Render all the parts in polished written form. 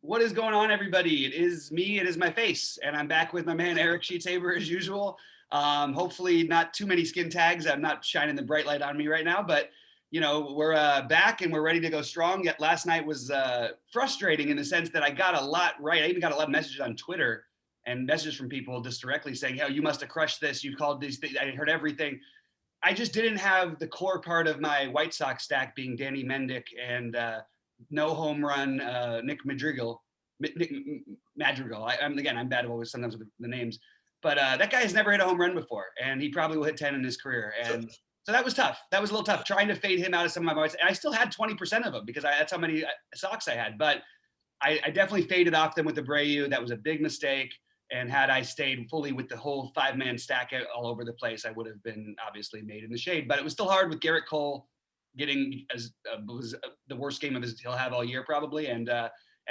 What is going on, everybody? It is me, it is my face, and I'm back with my man Eric Sheetshaber as usual. Hopefully not too many skin tags. I'm not shining the bright light on me right now, but you know, we're back and we're ready to go strong. Yet last night was frustrating in the sense that I got a lot right. I even got a lot of messages on Twitter and messages from people just directly saying, "Oh, you must have crushed this. You called these things. I heard everything." I just didn't have the core part of my White Sox stack being Danny Mendick and no home run Nick Madrigal. I'm bad always sometimes with the names, but that guy has never hit a home run before, and he probably will hit 10 in his career. And so that was tough. That was a little tough trying to fade him out of some of my voices. And I still had 20% of them because that's how many Sox I had. But I definitely faded off them with Abreu. That was a big mistake. And had I stayed fully with the whole 5-man stack all over the place, I would have been obviously made in the shade. But it was still hard with Garrett Cole getting was the worst game of his he'll have all year probably, and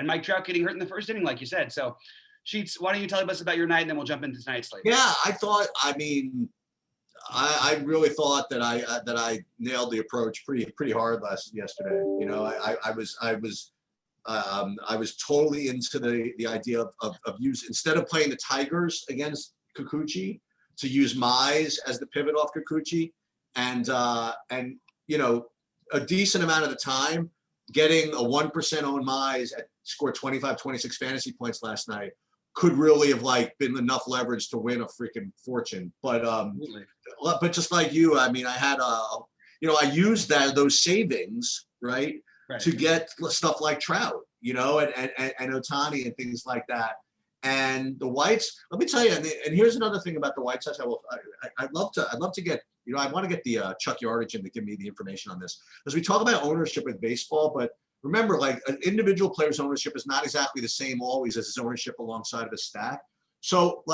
Mike Trout getting hurt in the first inning, like you said. So, Sheets, why don't you tell us about your night, and then we'll jump into tonight's slate. Yeah, I really thought that I nailed the approach pretty hard yesterday. You know, I was totally into the idea of use, instead of playing the Tigers against Kikuchi, to use Mize as the pivot off Kikuchi, and you know, a decent amount of the time getting a 1% on Mize at scored 25, 26 fantasy points last night could really have been enough leverage to win a freaking fortune. But just like you, I mean, I had I used those savings, right, to get stuff like Trout, you know, and Ohtani and things like that. And the Whites, let me tell you, and here's another thing about the White Sox. I'd love to get, you know, I want to get the Chuck Yardage in to give me the information on this, as we talk about ownership with baseball. But remember, an individual player's ownership is not exactly the same always as his ownership alongside of a stack. So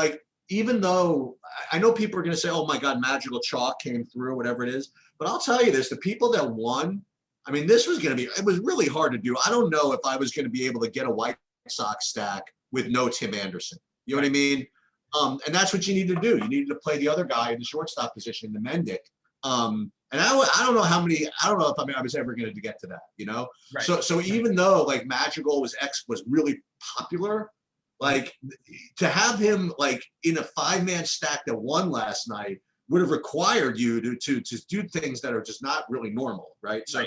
even though I know people are going to say, "Oh my God, Magical Chalk came through," whatever it is, but I'll tell you this: the people that won, I mean, it was really hard to do. I don't know if I was going to be able to get a White Sox stack with no Tim Anderson. You know what I mean? And that's what you need to do. You needed to play the other guy in the shortstop position, the Mendick. And I don't know if I was ever going to get to that, you know? Right. So even though Madrigal was really popular, to have him in a 5-man stack that won last night would have required you to do things that are just not really normal, right? So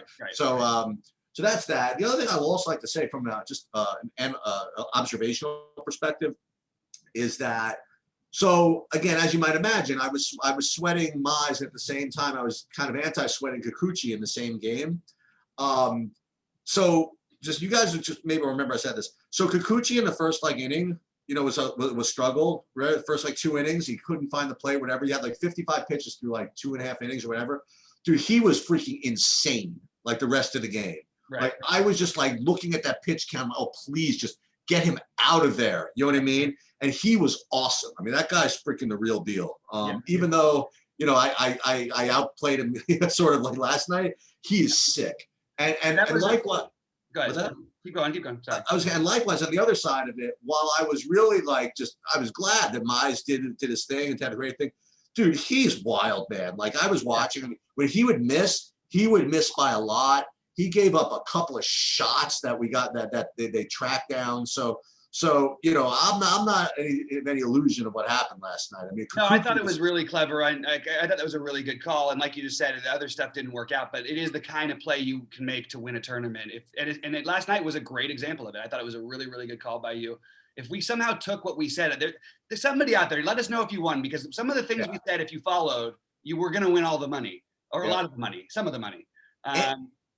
that's that. The other thing I will also like to say from an observational perspective is that, so again, as you might imagine, I was sweating Mize at the same time. I was kind of anti-sweating Kikuchi in the same game. So just you guys just maybe remember I said this. So Kikuchi in the first inning, you know, was struggle. Right, first 2 innings, he couldn't find the play. Whatever, he had 55 pitches through 2.5 innings or whatever. Dude, he was freaking insane. The rest of the game. Right. I was just looking at that pitch count. Oh, please just get him out of there. You know what I mean? And he was awesome. I mean, that guy's freaking the real deal. Even though, you know, I outplayed him sort of last night, he is sick. And likewise, go ahead. Keep going. Sorry. And likewise on the other side of it, while I was really I was glad that Mize did his thing and had a great thing. Dude, he's wild, man. I was watching when he would miss by a lot. He gave up a couple of shots that we got that they tracked down. So you know, I'm not any illusion of what happened last night. I mean, no, I thought it was really clever. I thought that was a really good call. And like you just said, the other stuff didn't work out. But it is the kind of play you can make to win a tournament. Last night was a great example of it. I thought it was a really, really good call by you. If we somehow took what we said, there's somebody out there. Let us know if you won, because some of the things we said, if you followed, you were going to win all the money, or a lot of the money, some of the money.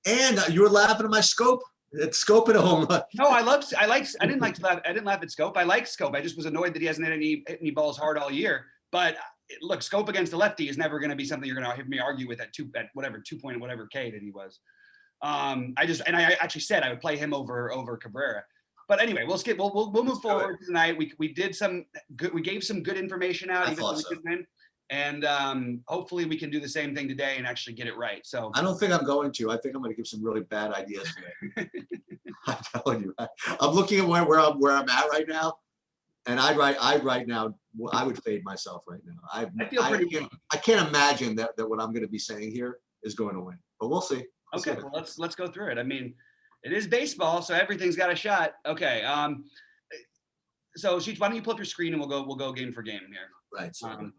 And you were laughing at my scope. It's Scope at a home run. No, I didn't laugh at Scope. I like Scope. I just was annoyed that he hasn't hit any balls hard all year. But look, Scope against a lefty is never going to be something you're going to hear me argue with at 2 point whatever K that he was. I actually said I would play him over Cabrera. But anyway, we'll move forward tonight. We did we gave some good information out, even though we didn't win. And hopefully we can do the same thing today and actually get it right. So I don't think I'm going to. I think I'm going to give some really bad ideas today. I'm telling you, I'm looking at where I'm at right now, and I right now I would fade myself right now. I feel pretty good. I can't imagine that what I'm going to be saying here is going to win, but we'll see. Okay, well let's go through it. I mean, It is baseball, so everything's got a shot. Okay. So Sheets, why don't you pull up your screen and we'll go game for game here. Right. So,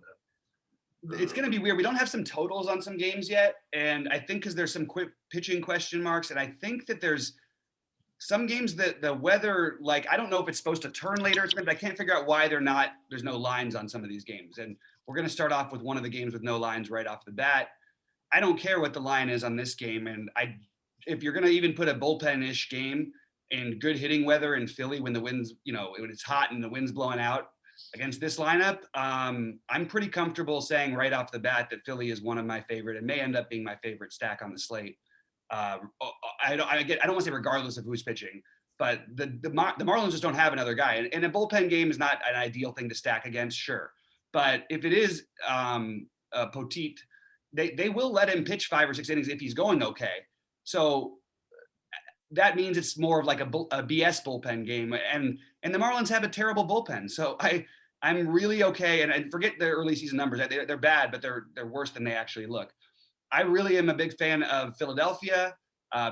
It's going to be weird. We don't have some totals on some games yet, and I think because there's some quick pitching question marks, and I think that there's some games that the weather, like, I don't know if it's supposed to turn later or something, but I can't figure out why there's no lines on some of these games. And we're going to start off with one of the games with no lines right off the bat. I don't care what the line is on this game, and if you're going to even put a bullpen-ish game in good hitting weather in Philly when the wind's, when it's hot and the wind's blowing out against this lineup, I'm pretty comfortable saying right off the bat that Philly is one of my favorite and may end up being my favorite stack on the slate. I don't want to say regardless of who's pitching, but the Marlins just don't have another guy. And a bullpen game is not an ideal thing to stack against, sure. But if it is Poteet, they will let him pitch 5 or 6 innings if he's going okay. So that means it's more of like a BS bullpen game. And the Marlins have a terrible bullpen. So I'm really okay. And forget their early season numbers. They're bad, but they're worse than they actually look. I really am a big fan of Philadelphia,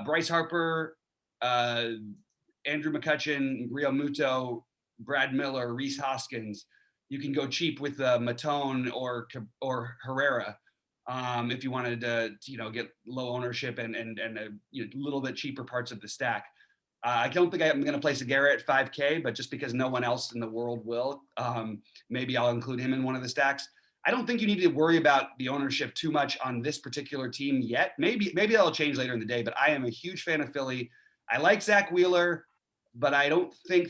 Bryce Harper, Andrew McCutchen, Rio Muto, Brad Miller, Rhys Hoskins. You can go cheap with Matone or Herrera if you wanted to get low ownership and a little bit cheaper parts of the stack. I don't think I'm going to place a Garrett at 5K, but just because no one else in the world will, maybe I'll include him in one of the stacks. I don't think you need to worry about the ownership too much on this particular team yet. Maybe that'll change later in the day, but I am a huge fan of Philly. I like Zach Wheeler, but I don't think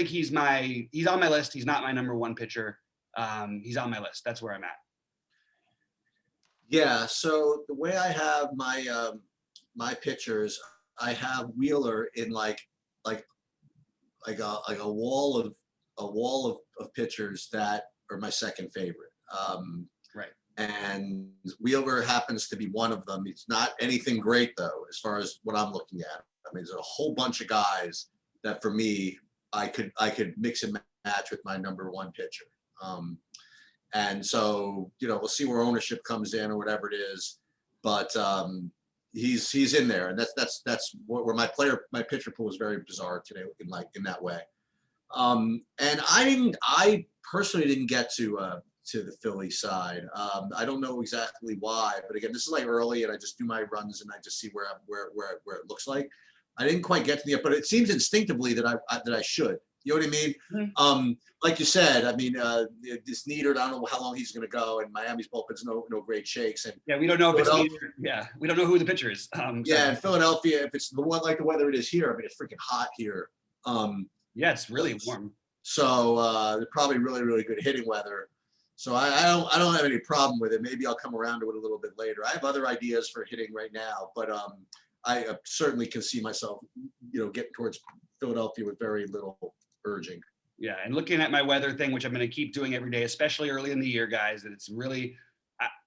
he's on my list. He's not my number one pitcher. He's on my list. That's where I'm at. Yeah. So the way I have my, my pitchers, I have Wheeler in like a wall of pitchers that are my second favorite. Right. And Wheeler happens to be one of them. It's not anything great though, as far as what I'm looking at. I mean, there's a whole bunch of guys that for me, I could mix and match with my number one pitcher. And so, we'll see where ownership comes in or whatever it is, but he's in there, and that's where my pitcher pool was very bizarre today in that way. And I personally didn't get to the Philly side. I don't know exactly why, but again, this is like early, and I just do my runs and I just see where it looks like. I didn't quite get to but it seems instinctively that I should. You know what I mean? Mm-hmm. Like you said, I mean, this Nieder, I don't know how long he's going to go, and Miami's bullpen's no great shakes. And yeah, we don't know if it's Nieder. Yeah, we don't know who the pitcher is. Yeah, in Philadelphia, if it's the one like the weather it is here, I mean, it's freaking hot here. Yeah, it's really warm. So they're probably really, really good hitting weather. So I don't have any problem with it. Maybe I'll come around to it a little bit later. I have other ideas for hitting right now, but I certainly can see myself, getting towards Philadelphia with very little urging. Yeah, and looking at my weather thing, which I'm going to keep doing every day, especially early in the year, guys, that it's really,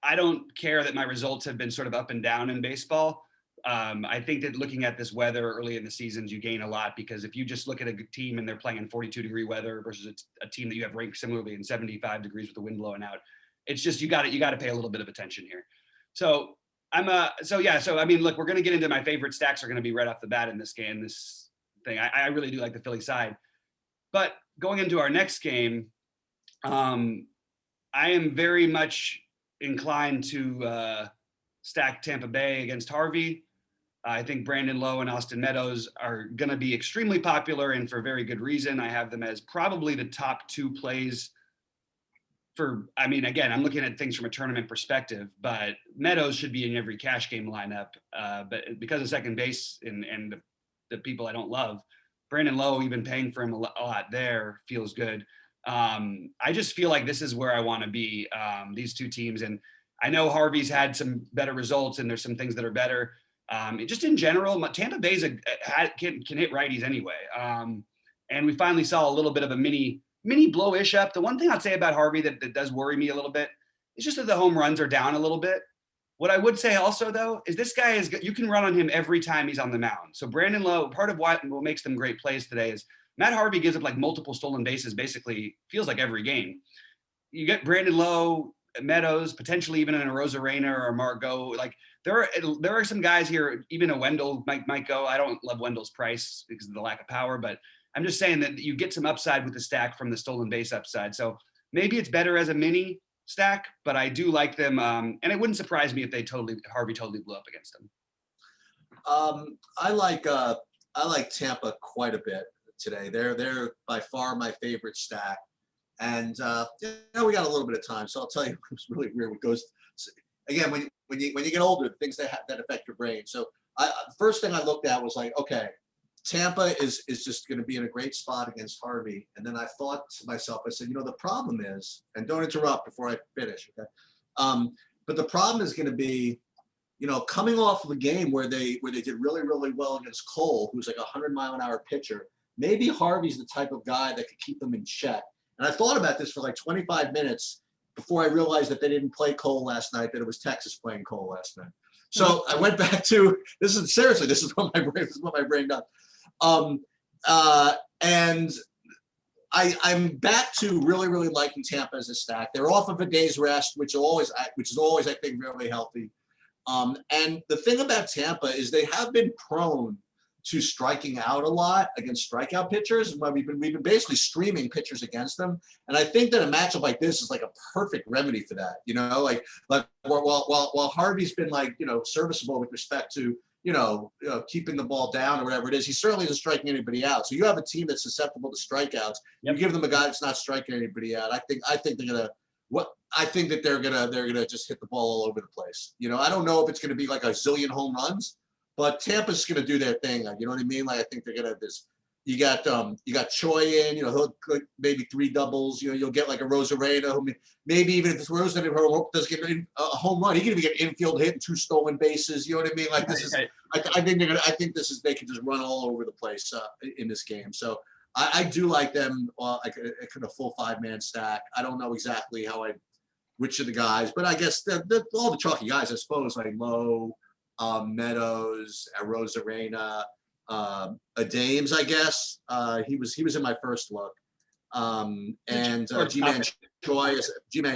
I don't care that my results have been sort of up and down in baseball. I think that looking at this weather early in the seasons, you gain a lot, because if you just look at a team and they're playing in 42-degree weather versus a team that you have ranked similarly in 75 degrees with the wind blowing out, it's just you got to pay a little bit of attention here. So I mean, look, we're going to get into my favorite stacks are going to be right off the bat in this game, this thing. I really do like the Philly side, but going into our next game, I am very much inclined to stack Tampa Bay against Harvey. I think Brandon Lowe and Austin Meadows are going to be extremely popular, and for very good reason. I have them as probably the top 2 plays I mean, again, I'm looking at things from a tournament perspective, but Meadows should be in every cash game lineup. But because of second base and the people I don't love, Brandon Lowe, even paying for him a lot there feels good. I just feel like this is where I want to be, these two teams. And I know Harvey's had some better results, and there's some things that are better. Just in general, Tampa Bay's can hit righties anyway. And we finally saw a little bit of a mini blowish up. The one thing I'd say about Harvey that does worry me a little bit is just that the home runs are down a little bit. What I would say also, though, is this guy you can run on him every time he's on the mound. So Brandon Lowe, part of what makes them great plays today is Matt Harvey gives up like multiple stolen bases, basically feels like every game. You get Brandon Lowe, Meadows, potentially even in a Rosarena or a Margot. Like there are some guys here, even a Wendell might go. I don't love Wendell's price because of the lack of power, but I'm just saying that you get some upside with the stack from the stolen base upside. So maybe it's better as a mini stack, but I do like them. And it wouldn't surprise me if Harvey totally blew up against them. I like Tampa quite a bit today. They're by far my favorite stack. And we got a little bit of time, so I'll tell you it's really weird. What goes again when you get older, things that affect your brain. So first thing I looked at was like, okay, Tampa is just going to be in a great spot against Harvey. And then I thought to myself, I said, the problem is, and don't interrupt before I finish, okay? But the problem is going to be, coming off of a game where they did really, really well against Cole, who's like a 100-mile-an-hour pitcher. Maybe Harvey's the type of guy that could keep them in check. And I thought about this for like 25 minutes before I realized that they didn't play Cole last night, that it was Texas playing Cole last night. So I went back to, this is what my brain does. And I'm back to really, really liking Tampa as a stack. They're off of a day's rest, which is always, I think, really healthy. And the thing about Tampa is they have been prone to striking out a lot against strikeout pitchers. We've been basically streaming pitchers against them. And I think that a matchup like this is like a perfect remedy for that. Like while Harvey's been like, serviceable with respect to, keeping the ball down or whatever it is, he certainly isn't striking anybody out. So you have a team that's susceptible to strikeouts. Yep. You give them a guy that's not striking anybody out. I think that they're gonna just hit the ball all over the place. I don't know if it's gonna be like a zillion home runs, but Tampa's gonna do their thing. You know what I mean? Like I think they're gonna have this. You got Choi in. He'll maybe 3 doubles. You'll get like a Rosarena. Maybe even if Rosarena does get a home run, he can even get infield hit and 2 stolen bases. You know what I mean? Like this is. I think they can just run all over the place in this game. So I do like them. Like a full 5-man stack. I don't know exactly which of the guys, but I guess all the chalky guys, I suppose, like Lowe, Meadows, Rosarena, Dames, I guess. He was in my first look. And G-Man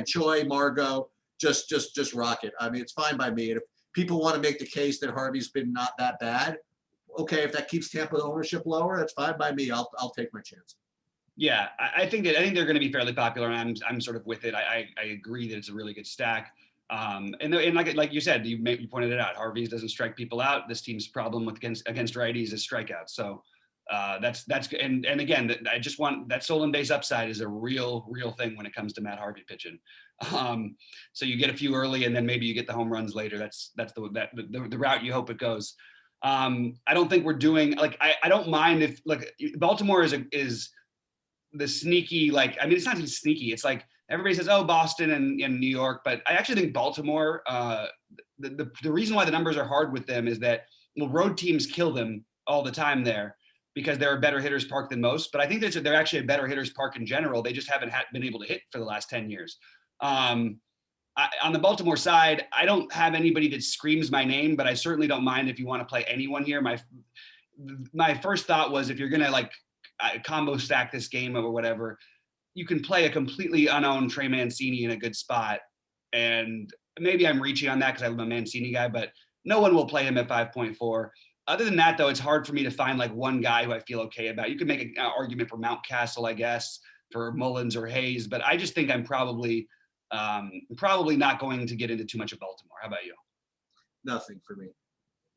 Choi, Margot, just rock it. I mean, it's fine by me. And if people want to make the case that Harvey's been not that bad, okay, if that keeps Tampa ownership lower, that's fine by me. I'll take my chance. Yeah, I think they're going to be fairly popular, and I'm sort of with it. I agree that it's a really good stack. And like you said, you pointed it out. Harvey's doesn't strike people out. This team's problem against righties is strikeouts. So that's and again, I just want that stolen base upside is a real thing when it comes to Matt Harvey pitching. So you get a few early, and then maybe you get the home runs later. That's the route you hope it goes. I don't think we're doing I don't mind if Baltimore is the sneaky, it's not even sneaky. It's like everybody says, oh, Boston and New York, but I actually think Baltimore, the reason why the numbers are hard with them is that road teams kill them all the time there because they're a better hitter's park than most. But I think they're actually a better hitter's park in general. They just haven't been able to hit for the last 10 years. On the Baltimore side, I don't have anybody that screams my name, but I certainly don't mind if you want to play anyone here. My first thought was if you're going to combo stack this game or whatever, you can play a completely unowned Trey Mancini in a good spot. And maybe I'm reaching on that because I'm a Mancini guy, but no one will play him at 5.4. Other than that, though, it's hard for me to find one guy who I feel okay about. You can make an argument for Mountcastle, I guess, for Mullins or Hayes, but I just think I'm probably not going to get into too much of Baltimore. How about you? Nothing for me.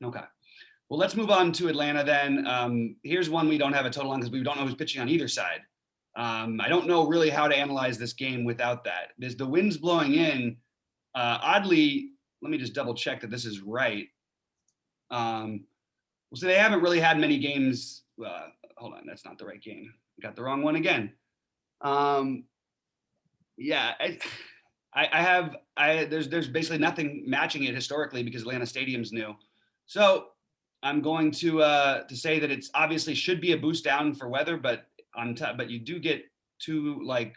Okay. Well, let's move on to Atlanta then. Here's one we don't have a total on because we don't know who's pitching on either side. I don't know really how to analyze this game without that. There's the wind's blowing in. Oddly, let me just double check that this is right. So they haven't really had many games. Hold on, that's not the right game. Got the wrong one again. Yeah, there's basically nothing matching it historically because Atlanta Stadium's new. So I'm going to say that it's obviously should be a boost down for weather, but you do get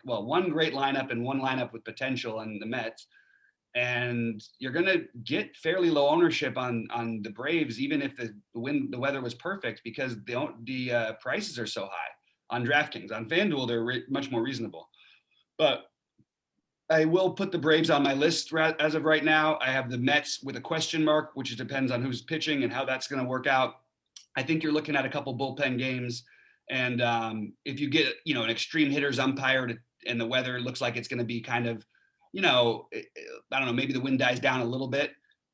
one great lineup and one lineup with potential on the Mets, and you're going to get fairly low ownership on the Braves, even if the weather was perfect, because the prices are so high on DraftKings. On FanDuel, they're much more reasonable. But I will put the Braves on my list as of right now. I have the Mets with a question mark, which depends on who's pitching and how that's going to work out. I think you're looking at a couple bullpen games. And if you get, an extreme hitters umpire and the weather looks like it's going to be kind of, I don't know, maybe the wind dies down a little bit.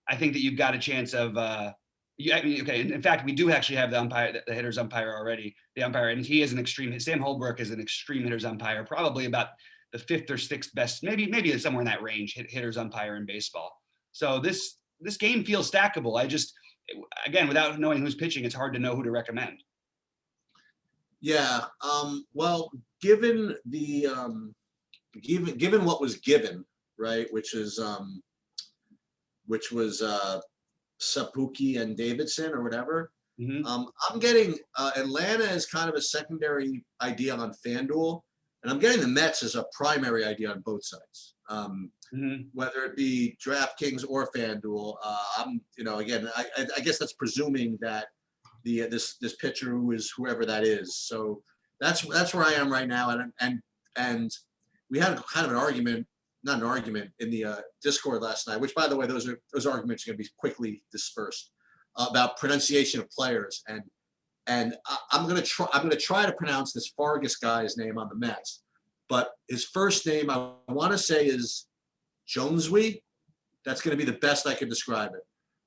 I think that you've got a chance of, okay. In fact, we do actually have the hitters umpire already, the umpire, and he is an extreme. Sam Holbrook is an extreme hitters umpire, probably about the 5th or 6th best, maybe somewhere in that range, hitters umpire in baseball. So this game feels stackable. Again, without knowing who's pitching, it's hard to know who to recommend. Yeah. Well, given given what was given, right, which was Sapuki and Davidson or whatever. Mm-hmm. I'm getting Atlanta as kind of a secondary idea on FanDuel, and I'm getting the Mets as a primary idea on both sides. Whether it be DraftKings or FanDuel, again, I guess that's presuming that this pitcher who is whoever that is. So that's where I am right now, and we had kind of an argument. Not an argument in the Discord last night, which, by the way, those arguments are going to be quickly dispersed about pronunciation of players, and I'm going to try to pronounce this Fargus guy's name on the Mets, but his first name I want to say is Joneswy. That's going to be the best I can describe it.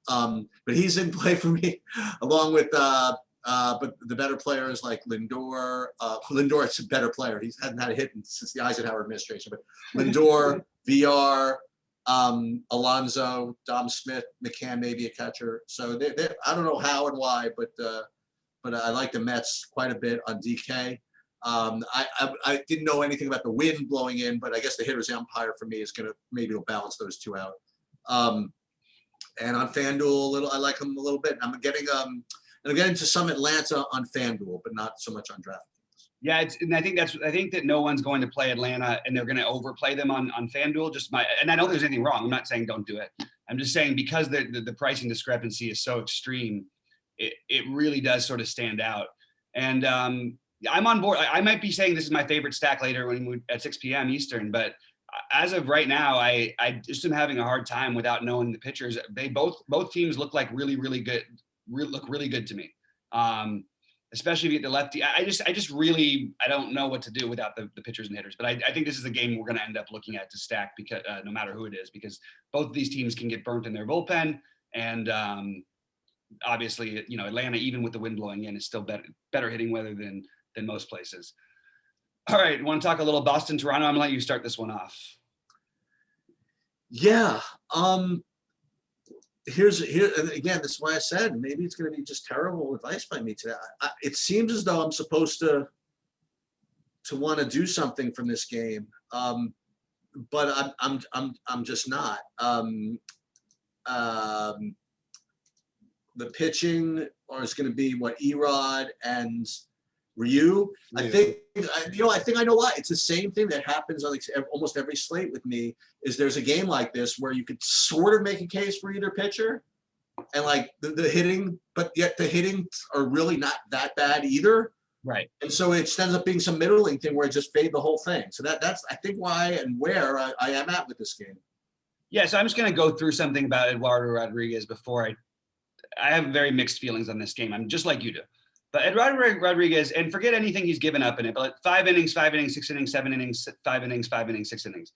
But he's in play for me, along with but the better players like Lindor. Lindor is a better player. He hasn't had a hit since the Eisenhower administration. But Lindor, VR, Alonso, Dom Smith, McCann, maybe a catcher. So I don't know how and why, but I like the Mets quite a bit on DK. I didn't know anything about the wind blowing in, but I guess the hitter's umpire for me is maybe will balance those two out. And on FanDuel, I like him a little bit. I'm getting to some Atlanta on FanDuel, but not so much on DraftKings. Yeah, and I think that no one's going to play Atlanta, and they're going to overplay them on FanDuel. And I don't think there's anything wrong. I'm not saying don't do it. I'm just saying because the pricing discrepancy is so extreme, it really does sort of stand out. And I'm on board. I might be saying this is my favorite stack later at 6 p.m. Eastern, but as of right now, I just am having a hard time without knowing the pitchers. They both teams look like really, really good. Look really good to me, especially if you get the lefty. I don't know what to do without the pitchers and hitters. But I think this is a game we're going to end up looking at to stack because no matter who it is, because both of these teams can get burnt in their bullpen, and obviously, Atlanta, even with the wind blowing in, is still better hitting weather than most places. All right, want to talk a little Boston, Toronto? I'm gonna let you start this one off. Yeah. Here again, this is why I said maybe it's going to be just terrible advice by me today. It seems as though I'm supposed to want to do something from this game, but I'm just not. The pitching is going to be Erod and Ryu. I think I know why. It's the same thing that happens on almost every slate with me. Is there's a game like this where you could sort of make a case for either pitcher, and the hitting, but yet the hitting are really not that bad either. Right. And so it ends up being some middling thing where it just fade the whole thing. So that's I think why and where I am at with this game. Yeah. So I'm just going to go through something about Eduardo Rodriguez before I have very mixed feelings on this game. I'm just like you do. But Eduardo Rodriguez, and forget anything he's given up in it, but 5 innings, 6 innings, 7 innings, 5 innings, 5 innings, 6 innings.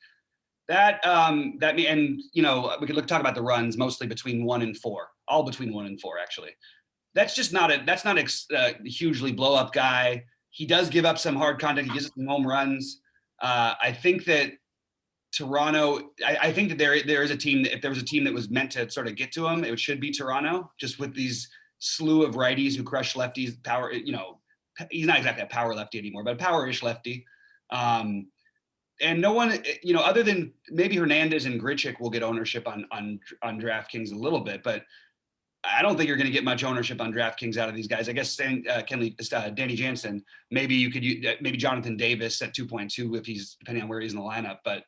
That and we could talk about the runs mostly between 1 and 4, all between 1 and 4 actually. That's just not a hugely blow up guy. He does give up some hard contact. He gives up some home runs. I think that Toronto. I think that there is a team. If there was a team that was meant to sort of get to him, it should be Toronto. Just with these slew of righties who crush lefties. Power, he's not exactly a power lefty anymore, but a power-ish lefty. And no one, other than maybe Hernandez and Grichuk will get ownership on DraftKings a little bit, but I don't think you're going to get much ownership on DraftKings out of these guys. I guess Danny Jansen. Maybe you could use maybe Jonathan Davis at 2.2 if he's depending on where he's in the lineup. But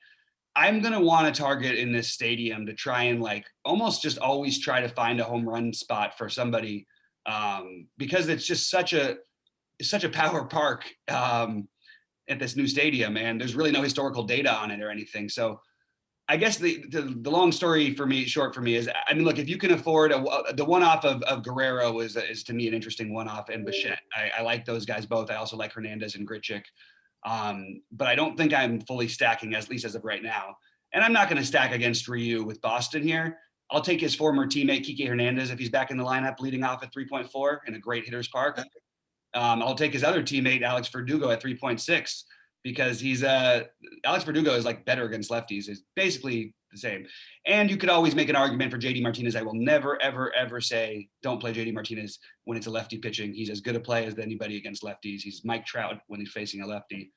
I'm going to want to target in this stadium to try and almost just always try to find a home run spot for somebody because it's just such a power park at this new stadium, and there's really no historical data on it or anything. So I guess the long story short for me is, I mean, look, if you can afford the one-off of Guerrero is to me an interesting one-off, and Bichette. I like those guys both. I also like Hernandez and Grichuk. But I don't think I'm fully stacking, at least as of right now. And I'm not going to stack against Ryu with Boston here. I'll take his former teammate, Kike Hernandez, if he's back in the lineup leading off at 3.4 in a great hitter's park. I'll take his other teammate, Alex Verdugo, at 3.6 because Alex Verdugo is like better against lefties. Is basically the same. And you could always make an argument for JD Martinez. I will never, ever, ever say don't play JD Martinez when it's a lefty pitching. He's as good a play as anybody against lefties. He's Mike Trout when he's facing a lefty,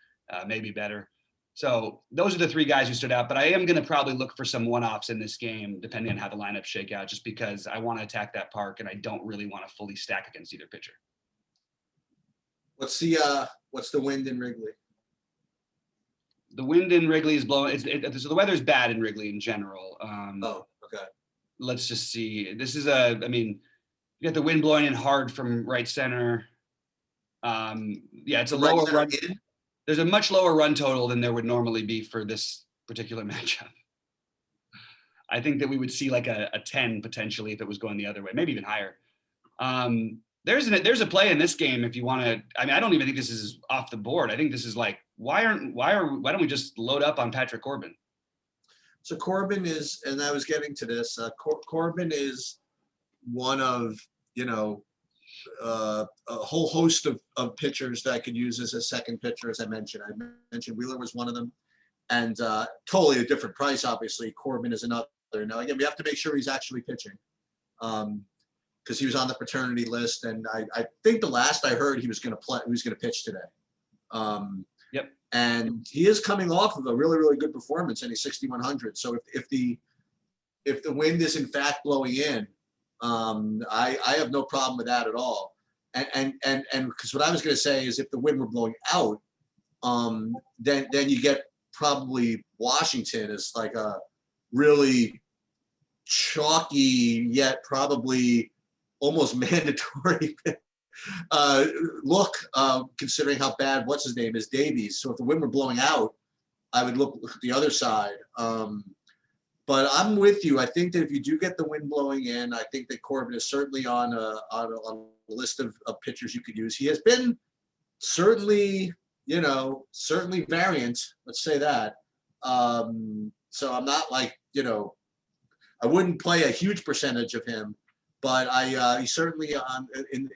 maybe better. So those are the three guys who stood out. But I am going to probably look for some one-offs in this game, depending on how the lineups shake out, just because I want to attack that park and I don't really want to fully stack against either pitcher. What's the wind in Wrigley? The wind in Wrigley is blowing. So the weather's bad in Wrigley in general. Okay. Let's just see. This is you got the wind blowing in hard from right center. It's a lower run. There's a much lower run total than there would normally be for this particular matchup. I think that we would see like a 10 potentially if it was going the other way, maybe even higher. There's a play in this game if you want to. I mean, I don't even think this is off the board. I think this is like why don't we just load up on Patrick Corbin? So Corbin is, and I was getting to this. Corbin is one of a whole host of pitchers that I could use as a second pitcher, as I mentioned. I mentioned Wheeler was one of them, and totally a different price. Obviously, Corbin is another. Now again, we have to make sure he's actually pitching. Because he was on the paternity list, and I think the last I heard he was going to pitch today. Yep. And he is coming off of a really, really good performance, and he's 6,100. So if the wind is in fact blowing in, I have no problem with that at all. And because what I was going to say is if the wind were blowing out, then you get probably Washington as like a really chalky yet probably almost mandatory look, considering how bad what's his name is Davies. So if the wind were blowing out, I would look at the other side. But I'm with you. I think that if you do get the wind blowing in, I think that Corbin is certainly on a list of pitchers you could use. He has been certainly variant. Let's say that. So I'm not like I wouldn't play a huge percentage of him. But he's certainly in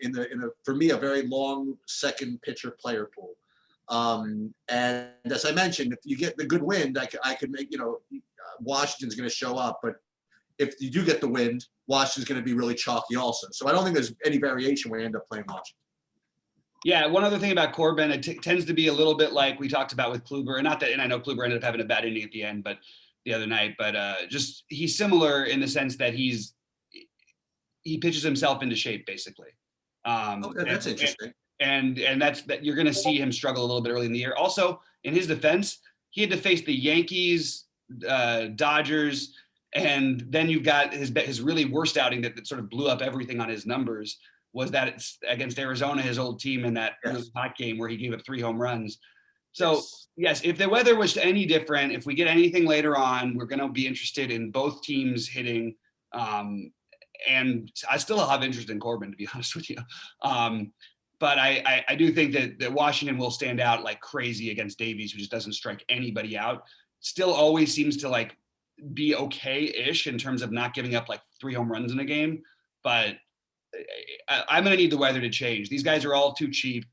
for me a very long second pitcher player pool. And as I mentioned, if you get the good wind, I could make Washington's going to show up. But if you do get the wind, Washington's going to be really chalky also. So I don't think there's any variation where you end up playing Washington. Yeah, one other thing about Corbin, it tends to be a little bit like we talked about with Kluber, and I know Kluber ended up having a bad inning at the end, but the other night. But just he's similar in the sense that he pitches himself into shape, basically. Okay, that's interesting. And that's that you're going to see him struggle a little bit early in the year. Also, in his defense, he had to face the Yankees, Dodgers, and then you've got his really worst outing that sort of blew up everything on his numbers was that it's against Arizona, his old team, in that really hot game where he gave up 3 home runs. So yes, if the weather was any different, if we get anything later on, we're going to be interested in both teams hitting. And I still have interest in Corbin, to be honest with you. But I do think that Washington will stand out like crazy against Davies, who just doesn't strike anybody out. Still always seems to like be okay-ish in terms of not giving up like 3 home runs in a game. But I'm going to need the weather to change. These guys are all too cheap,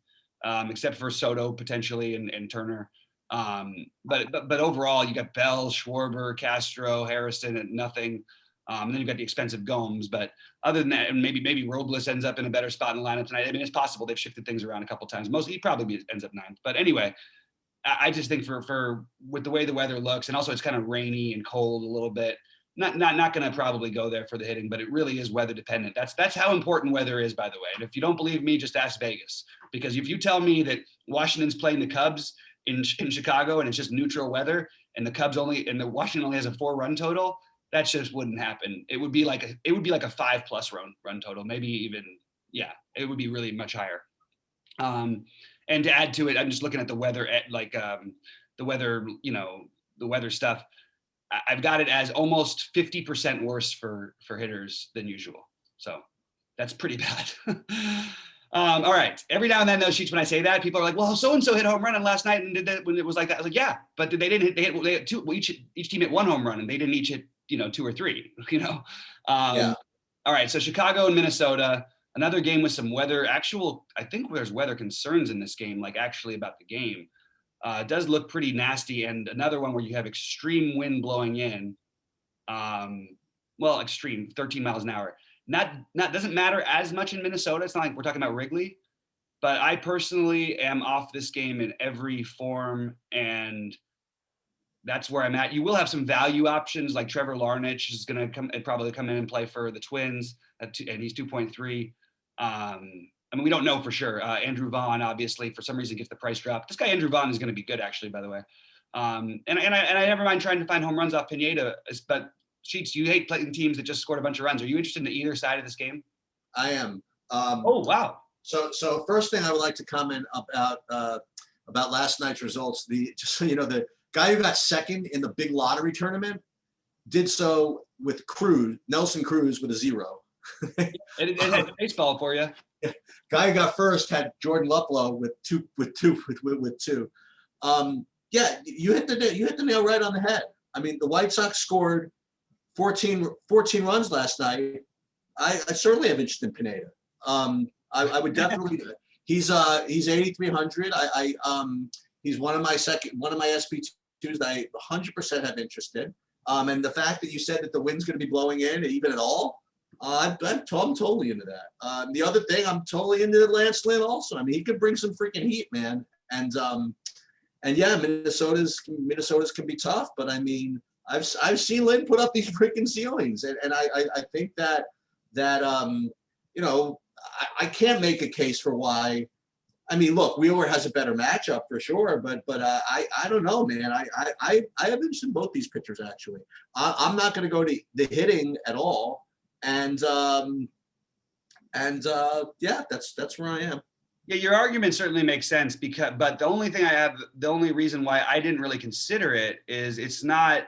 except for Soto potentially and Turner. But overall, you got Bell, Schwarber, Castro, Harrison at nothing. And then you've got the expensive Gomes. But other than that, and maybe Robles ends up in a better spot in the lineup tonight. I mean, it's possible they've shifted things around a couple of times. He probably ends up 9th. But anyway, I just think for with the way the weather looks, and also it's kind of rainy and cold a little bit, not going to probably go there for the hitting. But it really is weather dependent. That's how important weather is, by the way. And if you don't believe me, just ask Vegas. Because if you tell me that Washington's playing the Cubs in Chicago and it's just neutral weather, and the Washington only has a 4-run total, that just wouldn't happen. It would be like a 5+ run total, maybe even, it would be really much higher. And to add to it, I'm just looking at the weather the weather stuff. I've got it as almost 50% worse for hitters than usual. So that's pretty bad. All right. Every now and then, those sheets, when I say that, people are like, "Well, so and so hit a home run last night and did that when it was like that." I was like, "Yeah, but they didn't hit. They hit two. Well, each team hit one home run, and they didn't each hit 2 or 3. Yeah. All right. So Chicago and Minnesota. Another game with some weather. I think there's weather concerns in this game. Like actually about the game. It does look pretty nasty, and another one where you have extreme wind blowing in. Well, extreme, 13 miles an hour. Not doesn't matter as much in Minnesota. It's not like we're talking about Wrigley, but I personally am off this game in every form, and that's where I'm at. You will have some value options like Trevor Larnach is going to probably come in and play for the Twins, and he's 2.3. I mean, we don't know for sure. Andrew Vaughn, obviously, for some reason gets the price drop. This guy Andrew Vaughn is going to be good, actually, by the way. And I never mind trying to find home runs off Pineda, but Sheets, you hate playing teams that just scored a bunch of runs. Are you interested in either side of this game? I am. Oh, wow. So first thing I would like to comment about last night's results. Just so you know, the guy who got second in the big lottery tournament did so with Nelson Cruz with a 0. It had baseball for you. Guy who got first had Jordan Luplow with two. Yeah, you hit the nail right on the head. I mean, the White Sox scored 14 runs last night. I certainly have interest in Pineda. I would definitely. He's 8,300. He's one of my SP2s that I 100% have interest in. And the fact that you said that the wind's going to be blowing in even at all, I'm totally into that. The other thing, I'm totally into Lance Lynn also. I mean, he could bring some freaking heat, man. And yeah, Minnesota's can be tough, but I mean, I've seen Lynn put up these freaking ceilings, and I think that I can't make a case for why. I mean, look, Wheeler has a better matchup for sure, but I don't know, man. I have interest in both these pitchers actually. I'm not going to go to the hitting at all, and yeah, that's where I am. Yeah, your argument certainly makes sense but the only reason why I didn't really consider it is it's not.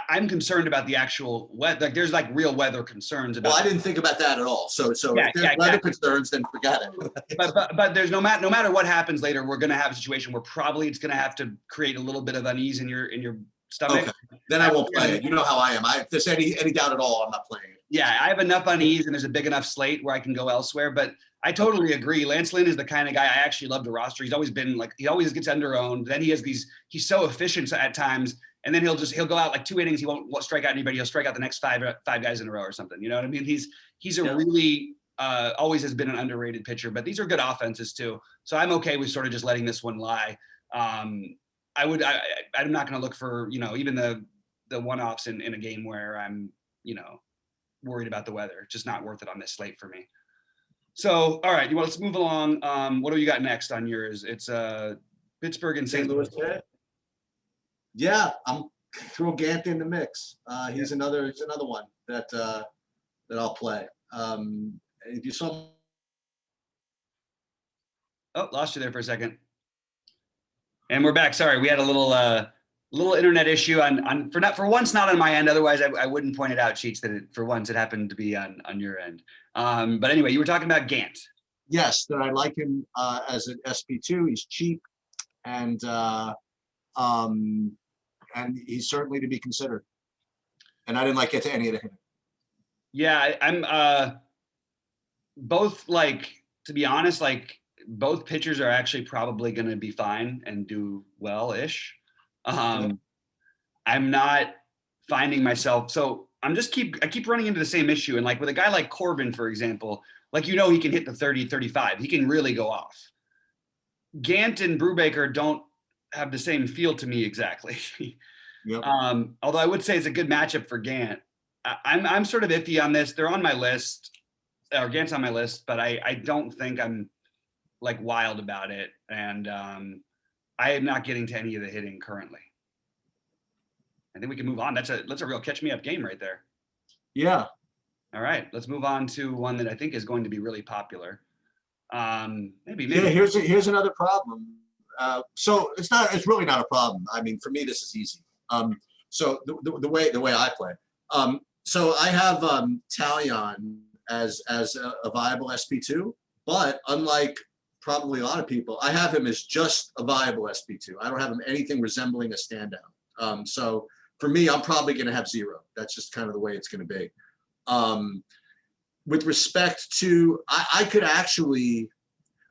I'm concerned about the actual weather. Like, there's like real weather concerns about. Well, I didn't think about that at all. So yeah, if there's weather concerns, then forget it. but there's no matter what happens later, we're going to have a situation where probably it's going to have to create a little bit of unease in your stomach. Okay. Then I won't play it. You know how I am. If there's any doubt at all, I'm not playing it. Yeah, I have enough unease, and there's a big enough slate where I can go elsewhere. But I totally agree. Lance Lynn is the kind of guy I actually love to roster. He's always been like, he always gets under-owned. Then he's so efficient at times. And then he'll go out like 2 innings. He won't strike out anybody. He'll strike out the next five guys in a row or something. You know what I mean? He's a really always has been an underrated pitcher, but these are good offenses too. So I'm okay with sort of just letting this one lie. I'm not going to look for, even the one-offs in a game where I'm, worried about the weather. It's just not worth it on this slate for me. So, all right, let's move along. What do you got next on yours? It's Pittsburgh and St. Louis. Yeah, I'm throw Gant in the mix. He's another one that I'll play. If you saw. Oh, lost you there for a second. And we're back. Sorry, we had a little internet issue for once not on my end. Otherwise, I wouldn't point it out, Sheets, that for once it happened to be on your end. But anyway, you were talking about Gant. Yes, that I like him as an SP2. He's cheap, and he's certainly to be considered. And I didn't like it to any of the hitting. Yeah, I'm both, like, to be honest, like, both pitchers are actually probably going to be fine and do well-ish. I'm not finding myself. So I keep running into the same issue. And like with a guy like Corbin, for example, like, he can hit the 30, 35. He can really go off. Gant and Brubaker don't have the same feel to me exactly. Yep. Although I would say it's a good matchup for Gant. I'm sort of iffy on this. They're on my list, or Gant's on my list, but I don't think I'm like wild about it. And I am not getting to any of the hitting currently. I think we can move on. That's a real catch me up game right there. Yeah. All right, let's move on to one that I think is going to be really popular. Maybe. Yeah, here's another problem. So it's really not a problem. I mean, for me, this is easy. So the way I play. So I have Talion as a viable SP2, but unlike probably a lot of people, I have him as just a viable SP2. I don't have him anything resembling a standout. So for me, I'm probably going to have 0. That's just kind of the way it's going to be. With respect to, I could actually,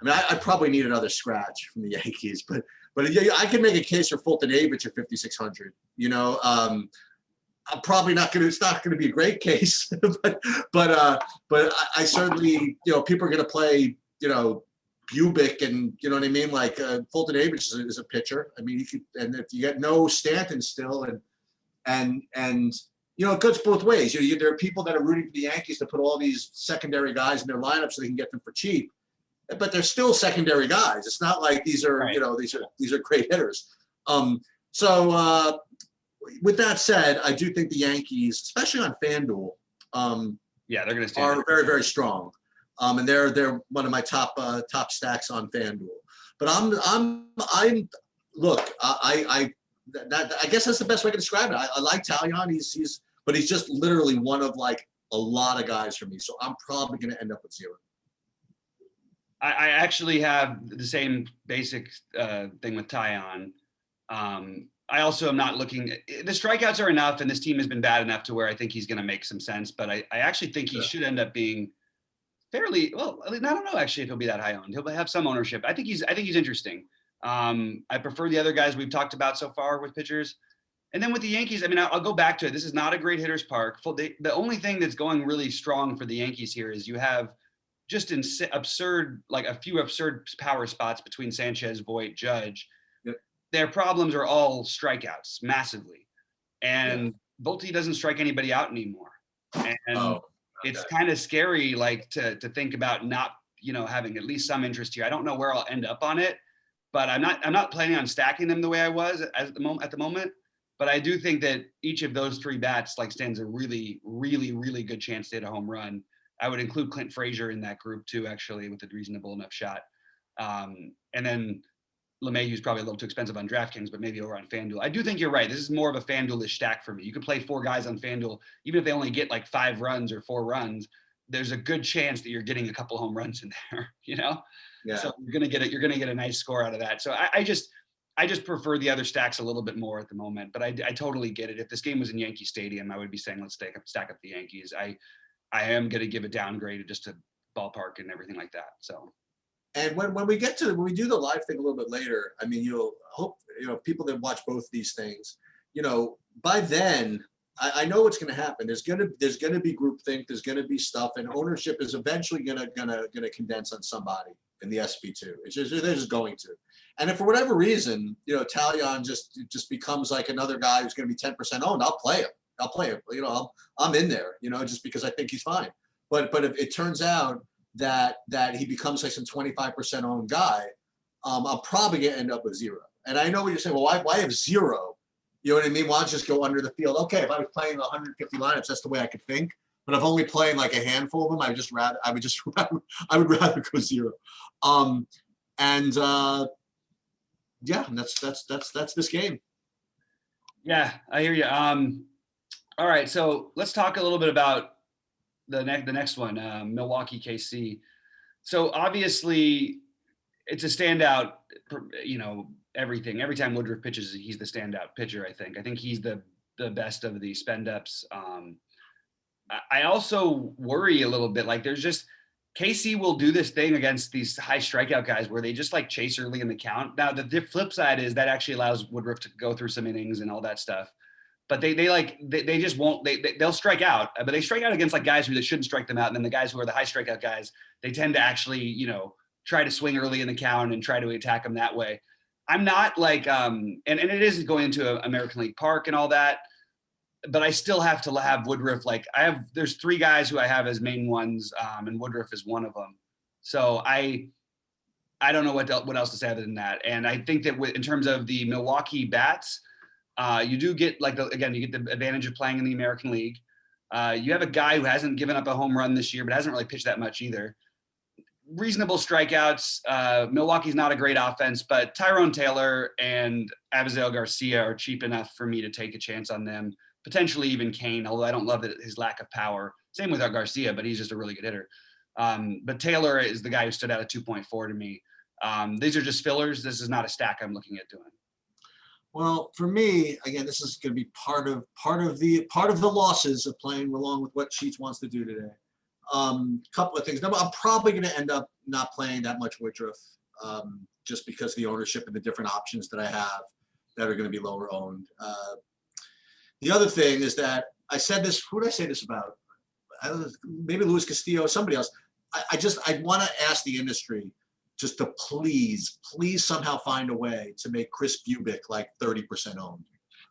I mean, I probably need another scratch from the Yankees, but yeah, I can make a case for Fulton Average at 5,600. You know, I'm probably not going to. It's not going to be a great case, but I certainly, you know, people are going to play, you know, Bubick, and you know what I mean. Like Fulton Average is a pitcher. I mean, you could, and if you get no Stanton still, and you know, it goes both ways. There are people that are rooting for the Yankees to put all these secondary guys in their lineup so they can get them for cheap, but they're still secondary guys. It's not like these are, right, you know, these are great hitters. So with that said, I do think the Yankees, especially on FanDuel, yeah, they're going to are very, very strong. And they're one of my top stacks on FanDuel. But I guess that's the best way to describe it. I like Talion. But he's just literally one of like a lot of guys for me. So I'm probably going to end up with 0. I actually have the same basic thing with Tyon. I also am not looking. The strikeouts are enough, and this team has been bad enough to where I think he's going to make some sense. But I actually think he should end up being fairly well. I don't know actually if he'll be that high owned. He'll have some ownership. I think he's interesting. I prefer the other guys we've talked about so far with pitchers. And then with the Yankees, I mean, I'll go back to it. This is not a great hitter's park. The only thing that's going really strong for the Yankees here is you have just absurd, like a few absurd power spots between Sanchez, Voit, Judge. Yep. Their problems are all strikeouts massively. And Volte doesn't strike anybody out anymore. And it's kind of scary, like to think about not, you know, having at least some interest here. I don't know where I'll end up on it, but I'm not planning on stacking them the way I was at the moment. But I do think that each of those 3 bats like stands a really, really, really good chance to hit a home run. I would include Clint Frazier in that group too, actually, with a reasonable enough shot. And then LeMahieu's probably a little too expensive on DraftKings, but maybe over on FanDuel. I do think you're right. This is more of a FanDuel-ish stack for me. You can play 4 guys on FanDuel, even if they only get like 5 runs or 4 runs. There's a good chance that you're getting a couple home runs in there, you know? Yeah. So you're gonna get a nice score out of that. So I just prefer the other stacks a little bit more at the moment, but I totally get it. If this game was in Yankee Stadium, I would be saying, let's stack up the Yankees. I am going to give a downgrade just to ballpark and everything like that. So, and when we do the live thing a little bit later, I mean, you'll hope, you know, people that watch both these things, you know, by then I know what's going to happen. There's going to be groupthink. There's going to be stuff, and ownership is eventually going to condense on somebody in the SP2. They're just going to. And if for whatever reason, you know, Talion just becomes like another guy who's going to be 10% owned, I'll play him. You know, I'm in there, you know, just because I think he's fine. But if it turns out that he becomes like some 25% owned guy, I'm probably going to end up with 0. And I know what you're saying. Well, why have 0? You know what I mean? Why don't you just go under the field? Okay, if I was playing 150 lineups, that's the way I could think. But if only playing like a handful of them, I would rather go 0. Yeah, and that's this game. Yeah, I hear you. All right, so let's talk a little bit about the next one, Milwaukee KC. So obviously, it's a standout. You know, everything. Every time Woodruff pitches, he's the standout pitcher. I think he's the best of the spend ups. I also worry a little bit. Like, there's just KC will do this thing against these high strikeout guys where they just like chase early in the count. Now the flip side is that actually allows Woodruff to go through some innings and all that stuff. But they just won't. They'll strike out, but they strike out against like guys who they shouldn't strike them out. And then the guys who are the high strikeout guys, they tend to actually, you know, try to swing early in the count and try to attack them that way. I'm not like, and it is going into American League Park and all that, but I still have to have Woodruff. Like there's 3 guys who I have as main ones, and Woodruff is one of them. So I don't know what else to say other than that. And I think that in terms of the Milwaukee bats, you do get you get the advantage of playing in the American League. You have a guy who hasn't given up a home run this year, but hasn't really pitched that much either. reasonable strikeouts. Milwaukee's not a great offense, but Tyrone Taylor and Avisail Garcia are cheap enough for me to take a chance on them. Potentially even Kane, although I don't love his lack of power. Same with our Garcia, but he's just a really good hitter. But Taylor is the guy who stood out at 2.4 to me. These are just fillers. This is not a stack I'm looking at doing. Well, for me, again, this is going to be part of the losses of playing along with what Sheets wants to do today. Couple of things. Number, I'm probably going to end up not playing that much Woodruff, just because the ownership and the different options that I have that are going to be lower owned. The other thing is that I said this. Who did I say this about? Maybe Luis Castillo, somebody else. I want to ask the industry just to please somehow find a way to make Chris Bubic like 30% owned.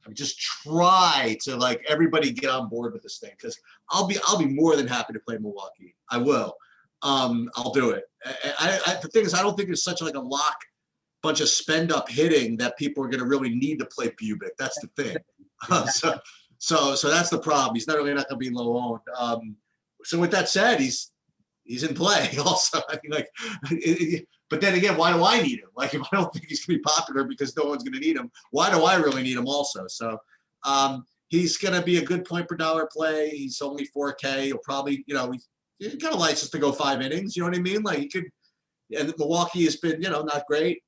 I mean, just try to like everybody get on board with this thing, because I'll be more than happy to play Milwaukee. I will. I'll do it. The thing is, I don't think it's such like a lock bunch of spend up hitting that people are going to really need to play Bubic. That's the thing. So that's the problem. He's not going to be low owned. So with that said, he's in play also. I mean, like, but then again, why do I need him? Like, if I don't think he's going to be popular because no one's going to need him, why do I really need him also? So he's going to be a good point per dollar play. He's only 4K. He'll probably, he kind of likes us to go 5 innings. You know what I mean? Like, he could. And Milwaukee has been, not great.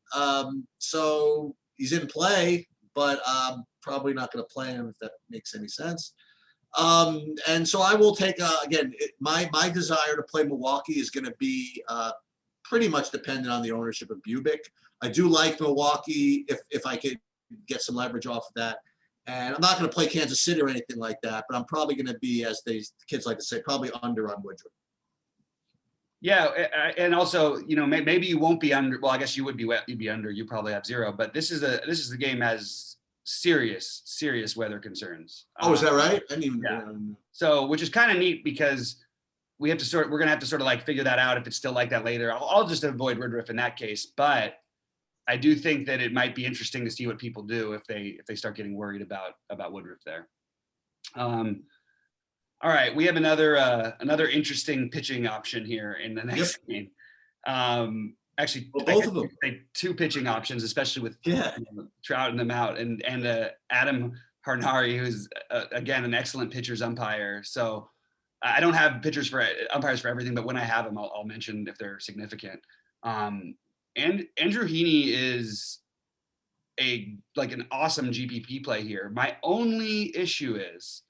So he's in play, but probably not going to play him if that makes any sense. And so I will take, again, my desire to play Milwaukee is going to be pretty much dependent on the ownership of Bubic. I do like Milwaukee if I could get some leverage off of that. And I'm not going to play Kansas City or anything like that, but I'm probably going to be, as the kids like to say, probably under on Woodruff. Yeah, and also, maybe you won't be under. Well, I guess you'd be under. You probably have 0. But this is the game has serious weather concerns. Oh, is that right? I didn't even. Yeah. So, which is kind of neat because we're gonna have to sort of like figure that out if it's still like that later. I'll just avoid Woodruff in that case, but I do think that it might be interesting to see what people do if they start getting worried about Woodruff there. All right, we have another interesting pitching option here in the next game. Actually, both of them. 2 pitching options, especially with Trout them out, and Adam Harnari, who's again an excellent pitcher's umpire. So I don't have umpires for everything, but when I have them, I'll mention if they're significant. And Andrew Heaney is an awesome GPP play here. My only issue is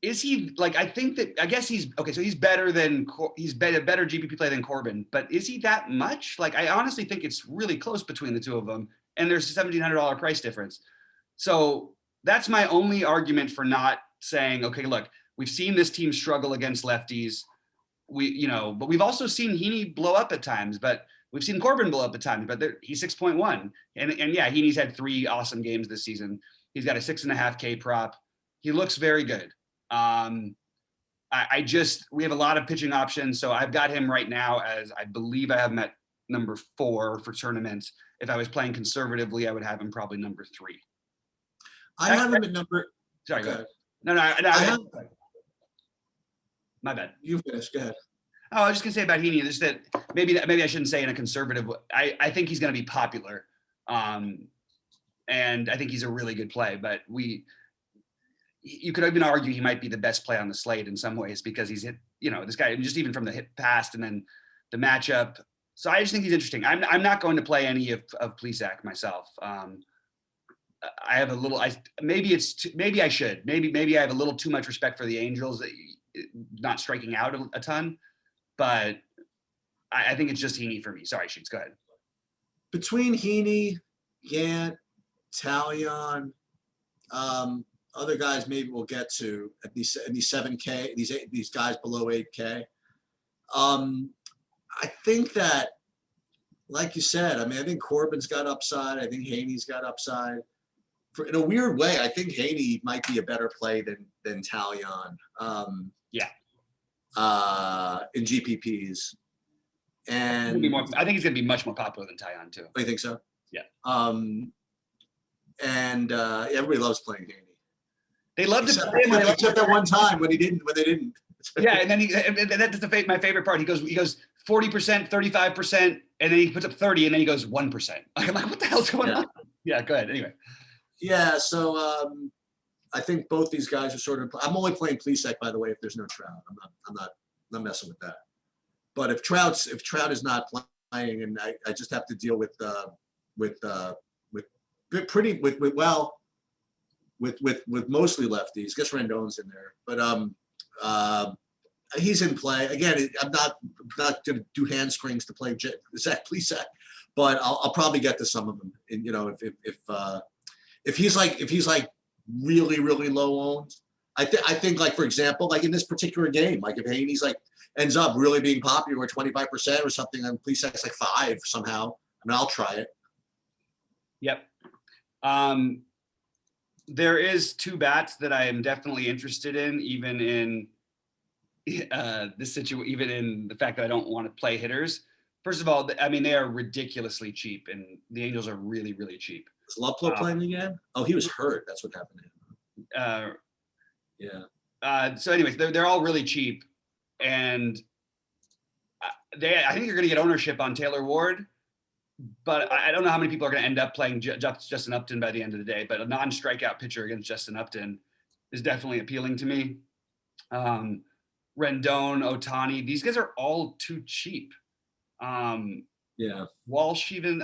he I guess he's okay. So he's better than a better GPP play than Corbin, but is he that much? Like, I honestly think it's really close between the two of them, and there's a $1,700 price difference. So that's my only argument for not saying, okay, look, we've seen this team struggle against lefties. But we've also seen Heaney blow up at times, but we've seen Corbin blow up at times, but he's 6.1. And yeah, Heaney's had 3 awesome games this season. He's got a 6.5K prop. He looks very good. We have a lot of pitching options. So I've got him right now as I believe I have him at number 4 for tournaments. If I was playing conservatively, I would have him probably number 3. I have him at number. Sorry, go ahead. No, my bad. You finish. Go ahead. Oh, I was just gonna say about Heaney, just that maybe I shouldn't say in a conservative way. I think he's gonna be popular, and I think he's a really good play. But you could even argue he might be the best play on the slate in some ways because he's hit, this guy just even from the hit past and then the matchup. So I just think he's interesting. I'm not going to play any of Plesac myself. I have a little. Maybe I should. Maybe I have a little too much respect for the Angels, not striking out a ton. But I think it's just Heaney for me. Sorry, Sheets, go ahead. Between Heaney, Gant, Talion, other guys maybe we'll get to at these 7K, these guys below 8K. I think that, like you said, I think Corbin's got upside. I think Heaney's got upside. In a weird way, I think Heaney might be a better play than Talion. In GPPs, and I think he's going to be much more popular than Tyon too. I think so. Yeah. Everybody loves playing Heaney. They love to play him except that one time when they didn't. Yeah, and then that's my favorite part. He goes 40%, 35%, and then he puts up 30, and then he goes 1%. I'm like, what the hell's going on? Yeah, go ahead. Anyway. Yeah, so I think both these guys are sort of. I'm only playing Plesac, by the way, if there's no Trout. I'm not messing with that. But if Trout is not playing, and I just have to deal with mostly lefties. Guess Rendon's in there, but he's in play again. I'm not going to do handsprings to play Zach Plesac, but I'll probably get to some of them. And you know, if he's like really low owned, I think like, for example, like in this particular game, like if Heaney's like ends up really being popular at 25% or something, and Plesac's like 5 somehow, I mean, I'll try it. Yep. There is 2 bats that I am definitely interested in, even in this situation, even in the fact that I don't want to play hitters. First of all, I mean, they are ridiculously cheap, and the Angels are really cheap. Is Luplow playing again? Oh, he was hurt. That's what happened to him. Yeah. So anyways, they're all really cheap, and I think you're going to get ownership on Taylor Ward, but I don't know how many people are going to end up playing Justin Upton by the end of the day. But a non-strikeout pitcher against Justin Upton is definitely appealing to me. Rendon, Ohtani, these guys are all too cheap. Yeah. Walsh even,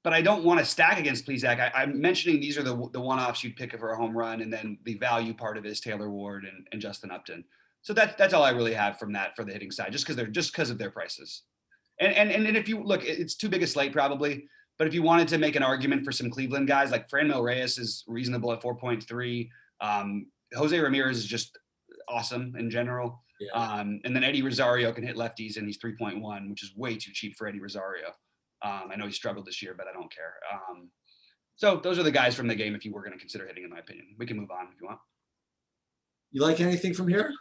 but I don't want to stack against Plesac. I'm mentioning these are the one-offs you'd pick for a home run, and then the value part of it is Taylor Ward and Justin Upton. So that's all I really have from that for the hitting side, just because of their prices. And if you look, it's too big a slate probably, but if you wanted to make an argument for some Cleveland guys, like Franmil Reyes is reasonable at 4.3. Jose Ramirez is just awesome in general. Yeah. And then Eddie Rosario can hit lefties, and he's 3.1, which is way too cheap for Eddie Rosario. I know he struggled this year, but I don't care. So those are the guys from the game if you were going to consider hitting, in my opinion. We can move on if you want. You like anything from here?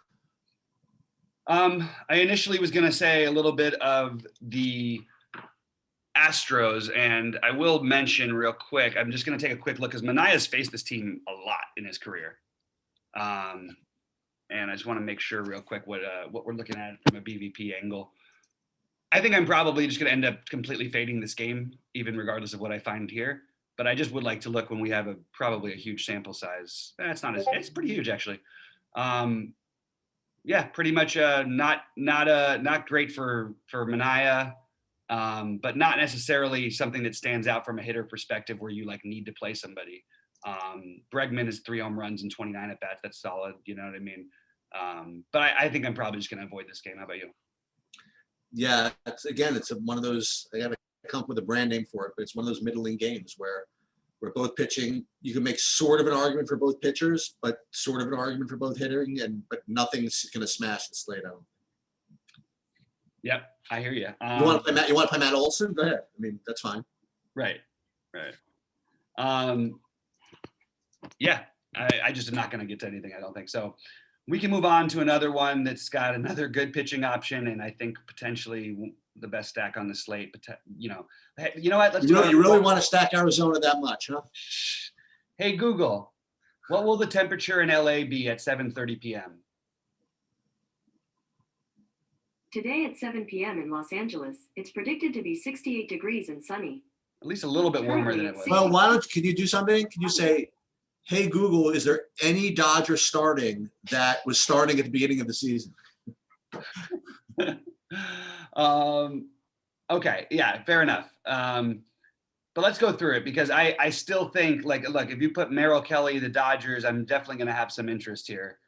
I initially was going to say a little bit of the Astros, and I will mention real quick, I'm just going to take a quick look because Manaea's faced this team a lot in his career. And I just want to make sure real quick what we're looking at from a BVP angle. I think I'm probably just going to end up completely fading this game, even regardless of what I find here. But I just would like to look when we have probably a huge sample size. It's pretty huge actually. Yeah, pretty much not great for Manaea, but not necessarily something that stands out from a hitter perspective where you like need to play somebody. Bregman is 3 home runs and 29 at bats. That's solid. You know what I mean? But I think I'm probably just going to avoid this game. How about you? Yeah, it's one of those. I gotta come up with a brand name for it, but it's one of those middling games where we're both pitching. You can make sort of an argument for both pitchers, but sort of an argument for both hitting, but nothing's going to smash the slate out. Yep, I hear you. You want to play Matt? You want to play Matt Olson? Go ahead. I mean, that's fine. Right. Yeah, I just am not going to get to anything. I don't think so. We can move on to another one that's got another good pitching option, and I think potentially the best stack on the slate. But you know what? Let's you really want to stack Arizona that much, huh? Hey Google, what will the temperature in LA be at 7:30 p.m.? Today at 7 p.m. in Los Angeles, it's predicted to be 68 degrees and sunny. At least a little bit warmer than it was. Well, can you do something? Can you say, hey, Google, is there any Dodger starting that was starting at the beginning of the season? Okay. Yeah, fair enough. But let's go through it because I still think look, if you put Merrill Kelly, the Dodgers, I'm definitely going to have some interest here.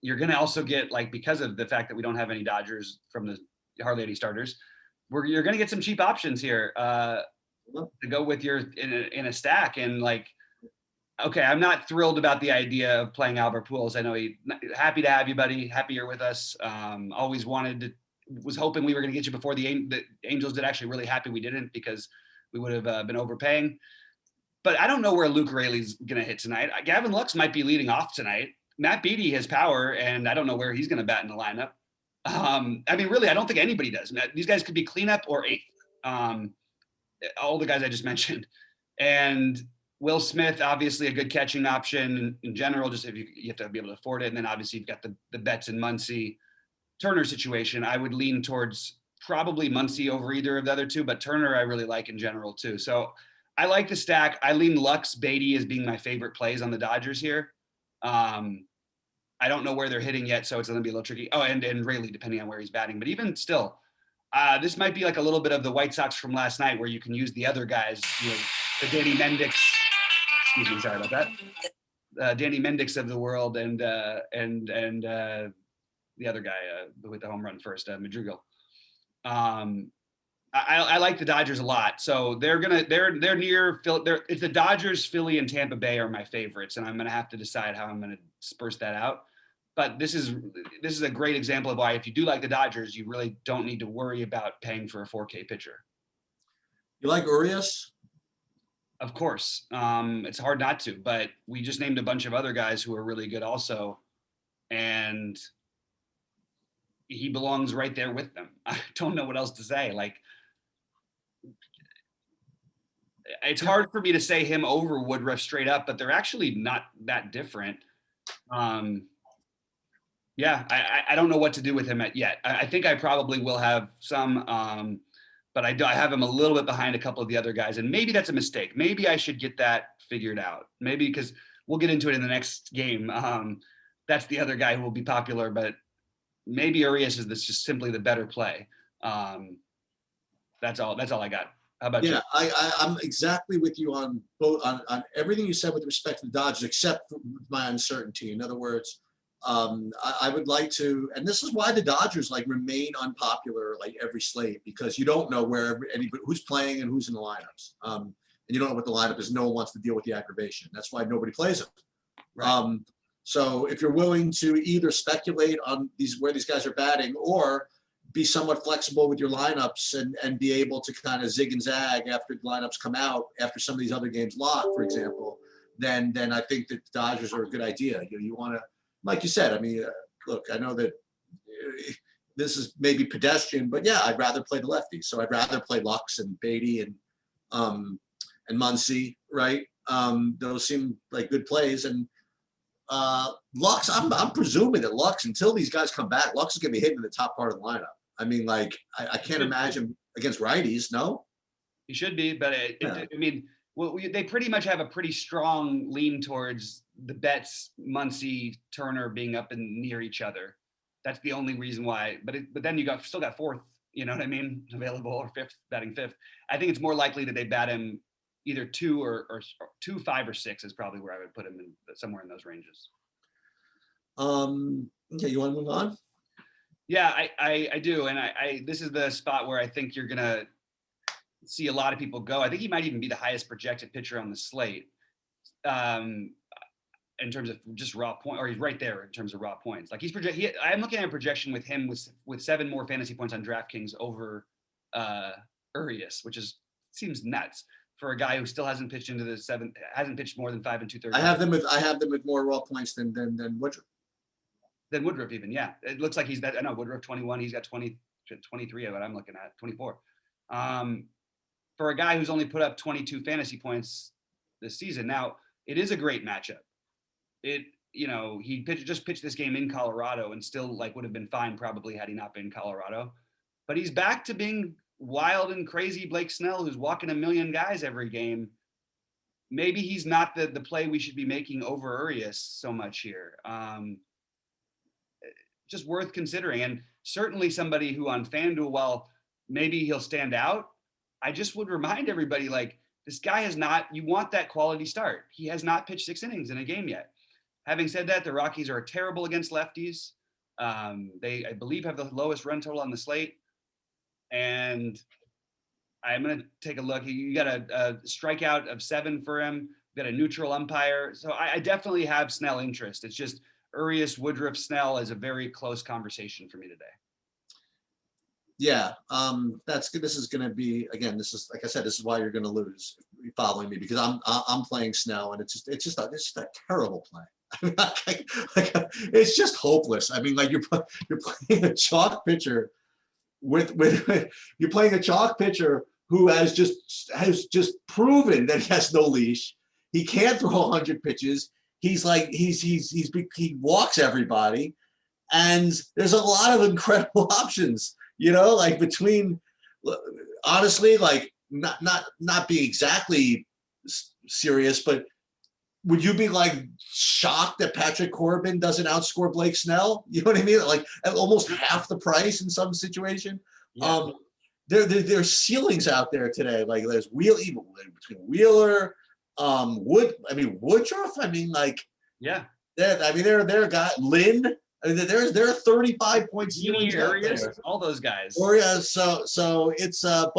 You're going to also get because of the fact that we don't have any Dodgers from the hardly any starters, you're going to get some cheap options here to go with your in a stack. And okay, I'm not thrilled about the idea of playing Albert Pujols. I know happy to have you, buddy. Happy you're with us. Always was hoping we were going to get you before the Angels did. Actually, really happy we didn't because we would have been overpaying. But I don't know where Luke Raley's going to hit tonight. Gavin Lux might be leading off tonight. Matt Beattie has power, and I don't know where he's going to bat in the lineup. I mean, really, I don't think anybody does. These guys could be cleanup or eighth. All the guys I just mentioned. And Will Smith, obviously a good catching option in general, just if you have to be able to afford it. And then obviously you've got the Betts and Muncy. Turner situation, I would lean towards probably Muncy over either of the other two, but Turner I really like in general too. So I like the stack. I lean Lux, Beatty as being my favorite plays on the Dodgers here. I don't know where they're hitting yet, so it's going to be a little tricky. Oh, and Rayleigh, depending on where he's batting. But even still, this might be like a little bit of the White Sox from last night, where you can use the other guys, the Danny Mendick. Excuse me, sorry about that. Danny Mendick of the world, and the other guy with the home run first, Madrigal. I like the Dodgers a lot, so they're near Philly. It's the Dodgers, Philly, and Tampa Bay are my favorites, and I'm gonna have to decide how I'm gonna disperse that out. But this is a great example of why, if you do like the Dodgers, you really don't need to worry about paying for a 4K pitcher. You like Urias? Of course, it's hard not to. But we just named a bunch of other guys who are really good also, and he belongs right there with them. I don't know what else to say. Like, it's hard for me to say him over Woodruff straight up, but they're actually not that different. Yeah, I don't know what to do with him yet. I think I probably will have some, but I have him a little bit behind a couple of the other guys, and maybe that's a mistake. Maybe I should get that figured out. Maybe, because we'll get into it in the next game. That's the other guy who will be popular, but maybe Urias is just simply the better play. That's all I got. How about you? Yeah, I'm exactly with you on both on everything you said with respect to the Dodgers, except for my uncertainty. In other words, I would like to, and this is why the Dodgers like remain unpopular like every slate, because you don't know where anybody who's playing and who's in the lineups, and you don't know what the lineup is. No one wants to deal with the aggravation. That's why nobody plays them. Right. So if you're willing to either speculate on where these guys are batting, or be somewhat flexible with your lineups and be able to kind of zig and zag after the lineups come out, after some of these other games lock, for example, then I think that the Dodgers are a good idea. You want to, like you said, I mean, look, I know that this is maybe pedestrian, but yeah, I'd rather play the lefties. So I'd rather play Lux and Beatty and Muncy, right? Those seem like good plays. And Lux, I'm presuming that Lux, until these guys come back, Lux is going to be hitting in the top part of the lineup. I mean, like, I can't imagine against righties, no? He should be, but I mean, they pretty much have a pretty strong lean towards the Betts, Muncy, Turner being up and near each other. That's the only reason why. But then you still got fourth, you know what I mean, available, or fifth, batting fifth. I think it's more likely that they bat him either 2 or 2, 5, or 6 is probably where I would put him in, somewhere in those ranges. Okay, you want to move on? Yeah, I do, and this is the spot where I think you're gonna see a lot of people go. I think he might even be the highest projected pitcher on the slate, in terms of just raw point, or he's right there in terms of raw points. Like I'm looking at a projection with him with 7 more fantasy points on DraftKings over Urias, which seems nuts for a guy who still hasn't pitched into the 7th, hasn't pitched more than 5 2/3. I have them with more raw points than Woodruff. Than Woodruff even, yeah. It looks like he's that. I know Woodruff 21. He's got 23 of it. I'm looking at 24. For a guy who's only put up 22 fantasy points this season. Now, it is a great matchup. He just pitched this game in Colorado and still would have been fine probably had he not been in Colorado. But he's back to being wild and crazy Blake Snell, who's walking a million guys every game. Maybe he's not the play we should be making over Urias so much here. Just worth considering, and certainly somebody who on FanDuel, while maybe he'll stand out, I just would remind everybody, this guy has not, you want that quality start. He has not pitched 6 innings in a game yet. Having said that, the Rockies are terrible against lefties. They, I believe, have the lowest run total on the slate. And I'm going to take a look. You got a strikeout of 7 for him. You got a neutral umpire. So I definitely have Snell interest. It's just Urias, Woodruff, Snell is a very close conversation for me today. Yeah, that's good. This is going to be, again, this is, like I said, this is why you're going to lose if you're following me, because I'm playing Snell, and it's just a terrible play. It's just hopeless. I mean, you're playing a chalk pitcher you're playing a chalk pitcher who has just proven that he has no leash. He can't throw 100 pitches. He walks everybody. And there's a lot of incredible options, you know, like between, honestly, like not being exactly serious, but would you be like shocked that Patrick Corbin doesn't outscore Blake Snell? You know what I mean? Like at almost half the price in some situation. Yeah. There's ceilings out there today. Like there's even between Wheeler, Woodruff. I mean, like Yeah. there are guys, Lynn. I mean, there are 35 point Heaney, ceilings out there. all those guys. Or yeah, so it's I'm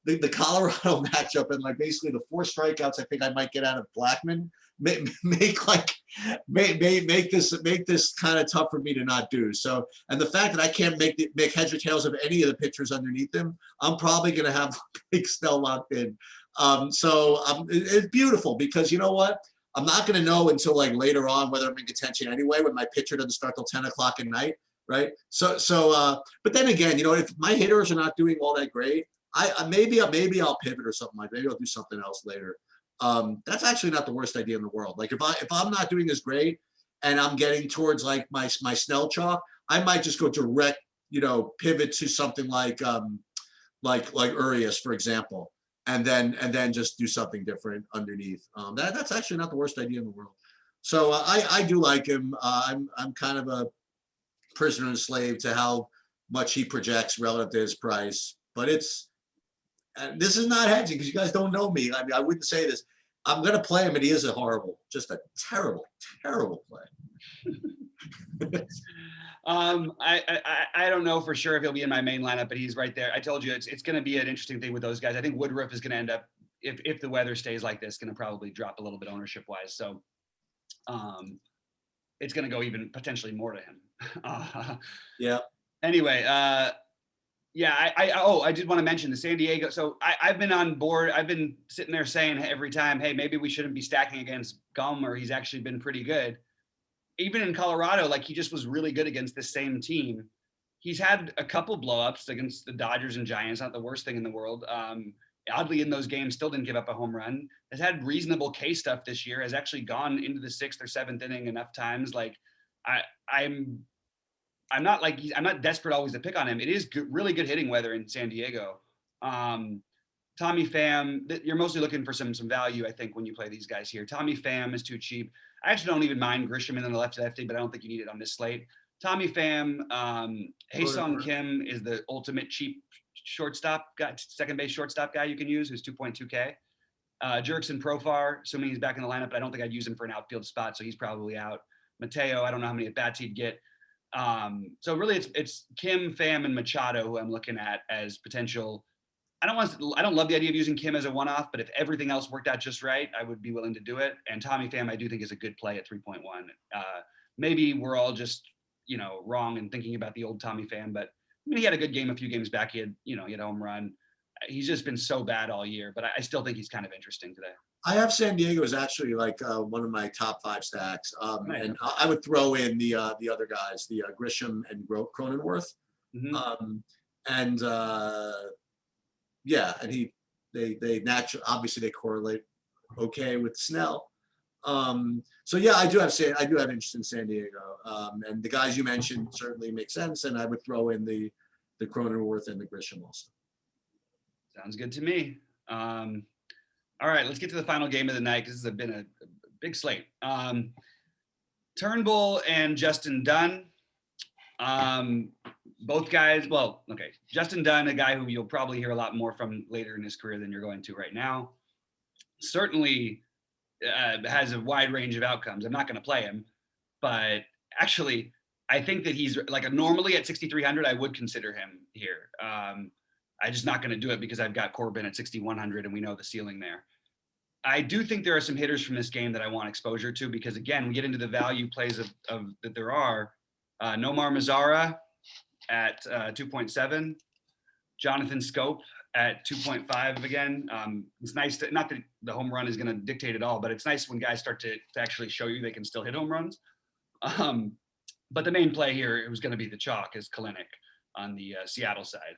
the Colorado matchup and like basically the 4 strikeouts I think I might get out of Blackman make this kind of tough for me to not do. So, and the fact that I can't make heads or tails of any of the pitchers underneath them, I'm probably going to have Big Snell locked in. It's beautiful because you know what? I'm not going to know until like later on whether I'm in contention anyway when my pitcher doesn't start till 10 o'clock at night, right? But then again, you know, if my hitters are not doing all that great, maybe I'll pivot or something like. Maybe I'll do something else later. That's actually not the worst idea in the world. Like if I'm not doing as great and I'm getting towards like my Snell chalk, I might just go direct, you know, pivot to something like Urias, for example. And then just do something different underneath. That's actually not the worst idea in the world. So I do like him. I'm kind of a prisoner and slave to how much he projects relative to his price. But this is not hedging because you guys don't know me. I mean, I wouldn't say this. I'm going to play him, and he is just a terrible, terrible play. I don't know for sure if he'll be in my main lineup, but he's right there. I told you it's going to be an interesting thing with those guys. I think Woodruff is going to end up, if the weather stays like this, going to probably drop a little bit ownership wise. So it's going to go even potentially more to him. Yeah. Anyway, I did want to mention the San Diego. So I've been on board. I've been sitting there saying every time, hey, maybe we shouldn't be stacking against Gummer. He's actually been pretty good. Even in Colorado, like he just was really good against the same team. He's had a couple blowups against the Dodgers and Giants, not the worst thing in the world. Oddly, in those games, still didn't give up a home run. Has had reasonable K stuff this year. Has actually gone into the 6th or 7th inning enough times. Like I'm not desperate always to pick on him. It is really good hitting weather in San Diego. Tommy Pham, you're mostly looking for some value, I think, when you play these guys here. Tommy Pham is too cheap. I actually don't even mind Grisham in the lefty, but I don't think you need it on this slate. Tommy Pham, Hae-Sung Kim is the ultimate cheap shortstop guy, second base shortstop guy you can use, who's 2.2K. Jurickson Profar, assuming he's back in the lineup, but I don't think I'd use him for an outfield spot, so he's probably out. Mateo, I don't know how many at-bats he'd get. So really it's Kim, Pham, and Machado who I'm looking at as potential. I don't love the idea of using Kim as a one-off, but if everything else worked out just right, I would be willing to do it. And Tommy Pham, I do think is a good play at 3.1. Maybe we're all just, you know, wrong in thinking about the old Tommy Pham, but I mean, he had a good game a few games back. He had a home run. He's just been so bad all year, but I still think he's kind of interesting today. I have San Diego as actually like one of my top 5 stacks, and I wowould throw in the other guys, the Grisham and Cronenworth, and they naturally, obviously they correlate okay with Snell. So yeah, I do have interest in San Diego, and the guys you mentioned certainly make sense, and I would throw in the Cronenworth and the Grisham also. Sounds good to me. All right, let's get to the final game of the night because this has been a big slate. Turnbull and Justin Dunn. Both guys, Justin Dunn, a guy who you'll probably hear a lot more from later in his career than you're going to right now. Certainly has a wide range of outcomes. I'm not going to play him, but actually, I think that he's like normally at 6,300, I would consider him here. I'm just not going to do it because I've got Corbin at 6,100 and we know the ceiling there. I do think there are some hitters from this game that I want exposure to because, again, we get into the value plays of that there are. Nomar Mazara at 2.7, Jonathan Scope at 2.5 again. It's nice to, not that the home run is going to dictate it all, but it's nice when guys start to actually show you they can still hit home runs. But the main play here, it was going to be the chalk, is Kalinick on the Seattle side.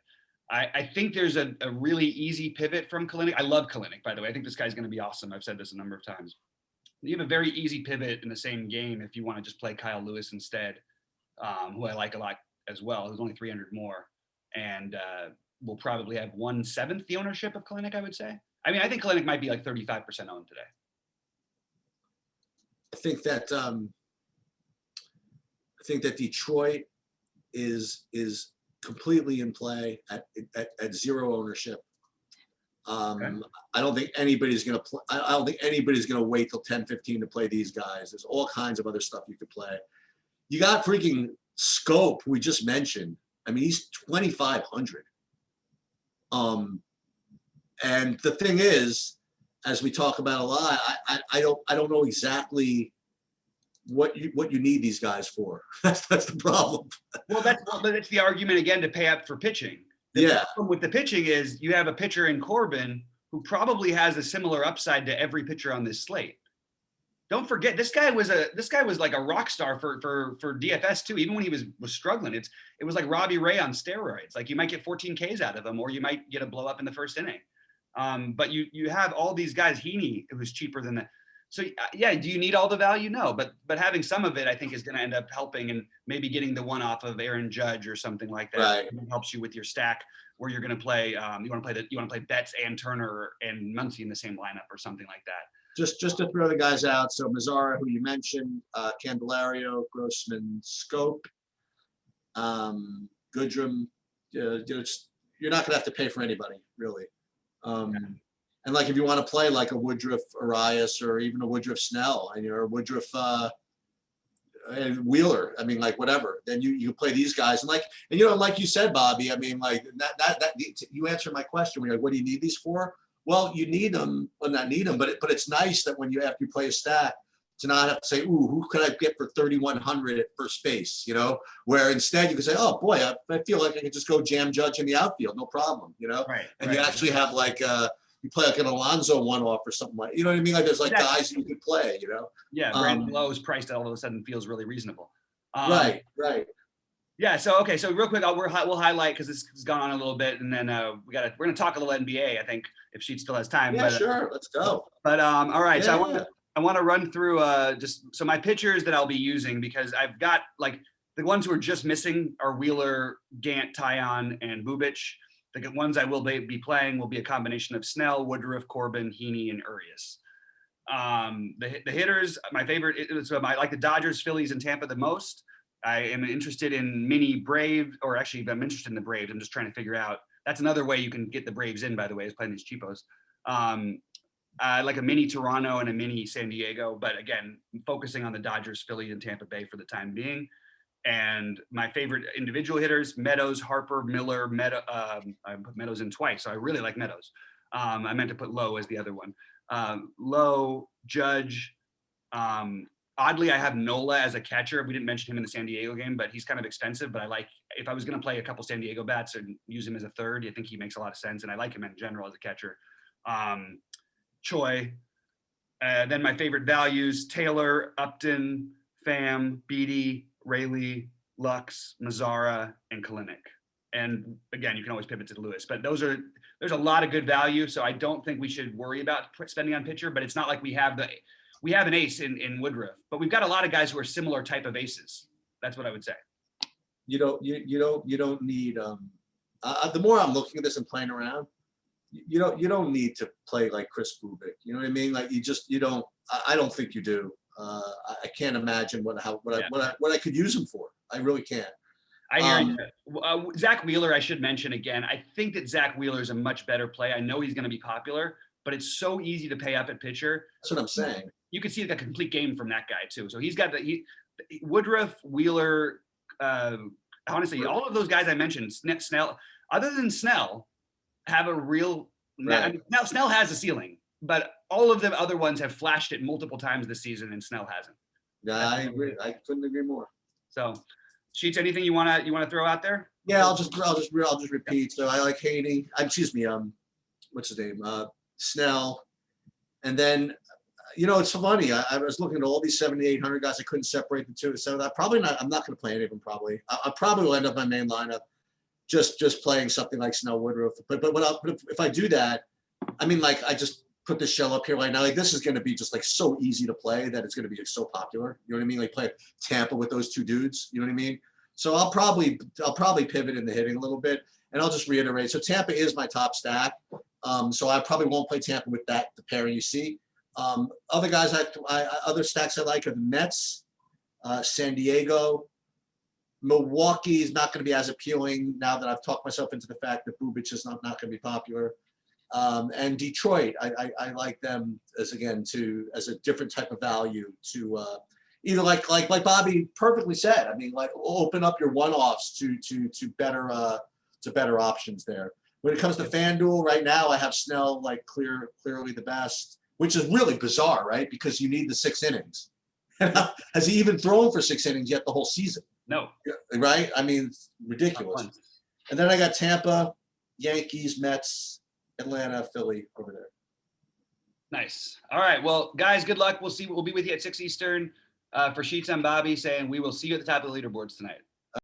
I think there's a really easy pivot from Kalinick. I love Kalinick, by the way. I think this guy's going to be awesome. I've said this a number of times. You have a very easy pivot in the same game if you want to just play Kyle Lewis instead, who I like a lot as well. Who's only 300 more, and will probably have 1/7 the ownership of Kalinick, I would say. I mean, I think Kalinick might be like 35% owned today. I think that Detroit is completely in play at zero ownership. Okay. I don't think anybody's going to play. I don't think anybody's going to wait till 10-15 to play these guys. There's all kinds of other stuff you could play. You got freaking Scope, we just mentioned. I mean, he's 2,500. And the thing is, as we talk about a lot, I don't know exactly what you need these guys for. That's the problem. Well, that's the argument again to pay up for pitching. The problem with the pitching is you have a pitcher in Corbin who probably has a similar upside to every pitcher on this slate. Don't forget, this guy was like a rock star for DFS too. Even when he was struggling, it was like Robbie Ray on steroids. Like you might get 14 Ks out of him, or you might get a blow up in the first inning. But you have all these guys. Heaney, who's cheaper than that. So yeah, do you need all the value? No, but having some of it, I think, is going to end up helping, and maybe getting the one off of Aaron Judge or something like that. Right. Helps you with your stack, where you're going to play. You want to play Betts and Turner and Muncy in the same lineup or something like that. Just to throw the guys out. So Mazzara, who you mentioned, Candelario, Grossman, Scope, Goodrum. You're not going to have to pay for anybody really. And like if you want to play like a Woodruff Arias or even a Woodruff Snell and you're a Woodruff and Wheeler, I mean, like whatever, then you play these guys. And like you said, Bobby, I mean, like that you answered my question. We're like, what do you need these for? Well, you need them, well, not need them, but it's nice that when after you play a stack, to not have to say, ooh, who could I get for 3,100 at first base, where instead you can say, oh boy, I feel like I could just go jam Judge in the outfield, no problem, Right. And you actually have like, you play like an Alonso one-off or something like, you know what I mean? Like there's like guys you could play, Yeah, Brandon Lowe's price all of a sudden feels really reasonable. Right. Yeah. So okay. So real quick, we'll highlight because this has gone on a little bit, and then we're gonna talk a little NBA. I think if she still has time. Yeah, sure. Let's go. But all right. Yeah. So I want to run through so my pitchers that I'll be using, because I've got like the ones who are just missing are Wheeler, Gant, Tyon, and Bubic. The ones I will be playing will be a combination of Snell, Woodruff, Corbin, Heaney, and Urias. The hitters, my favorite, I like the Dodgers, Phillies, and Tampa the most. I am interested in mini Braves, or actually I'm interested in the Braves. I'm just trying to figure out, that's another way you can get the Braves in, by the way, is playing these cheapos. I like a mini Toronto and a mini San Diego, but again, focusing on the Dodgers, Philly, and Tampa Bay for the time being. And my favorite individual hitters, Meadows, Harper, Miller, I put Meadows in twice, so I really like Meadows. I meant to put Lowe as the other one. Lowe, Judge. Oddly, I have Nola as a catcher. We didn't mention him in the San Diego game, but he's kind of expensive. But if I was going to play a couple San Diego bats and use him as a third, I think he makes a lot of sense. And I like him in general as a catcher. Choi. Then my favorite values, Taylor, Upton, Pham, Beatty, Rayleigh, Lux, Mazzara, and Kalinick. And again, you can always pivot to Lewis, but there's a lot of good value. So I don't think we should worry about spending on pitcher, but it's not like we have an ace in Woodruff, but we've got a lot of guys who are similar type of aces. That's what I would say. You don't need, the more I'm looking at this and playing around, you don't need to play like Chris Bubic. You know what I mean? Like you don't, I don't think you do. I can't imagine what I could use him for. I really can't. I hear you. Zach Wheeler, I should mention again. I think that Zach Wheeler is a much better play. I know he's going to be popular, but it's so easy to pay up at pitcher. That's what I'm saying. You can see the complete game from that guy too. So he's got Woodruff, Wheeler. Honestly, all of those guys I mentioned, Snell. Other than Snell, have a real. Right. I mean, now Snell has a ceiling, but all of the other ones have flashed it multiple times this season, and Snell hasn't. Yeah, I agree. I couldn't agree more. So, Sheets, anything you wanna throw out there? Yeah, I'll just repeat. So I like Heaney. Excuse me. What's his name? Snell. And then, it's funny. I was looking at all these 7,800 guys. I couldn't separate the two. So I'm not going to play any of them. Probably. I probably will end up my main lineup, just playing something like Snell, Woodruff. But if I do that, I mean, like put the shell up here right now. Like this is going to be just like so easy to play that it's going to be so popular. You know what I mean? Like play Tampa with those two dudes. You know what I mean? So I'll probably pivot in the hitting a little bit, and I'll just reiterate. So Tampa is my top stack. So I probably won't play Tampa with the pairing you see. Other guys, other stacks I like are the Mets, San Diego. Milwaukee is not going to be as appealing now that I've talked myself into the fact that Bubic is not going to be popular. And Detroit, I like them as a different type of value to either like Bobby perfectly said. I mean, like open up your one-offs to better options there. When it comes to FanDuel, right now I have Snell like clearly the best, which is really bizarre, right? Because you need the 6 innings. Has he even thrown for 6 innings yet the whole season? No. Right? I mean, it's ridiculous. And then I got Tampa, Yankees, Mets, Atlanta, Philly over there. Nice. All right. Well, guys, good luck. We'll be with you at 6 Eastern for Sheets. I'm Bobby saying we will see you at the top of the leaderboards tonight.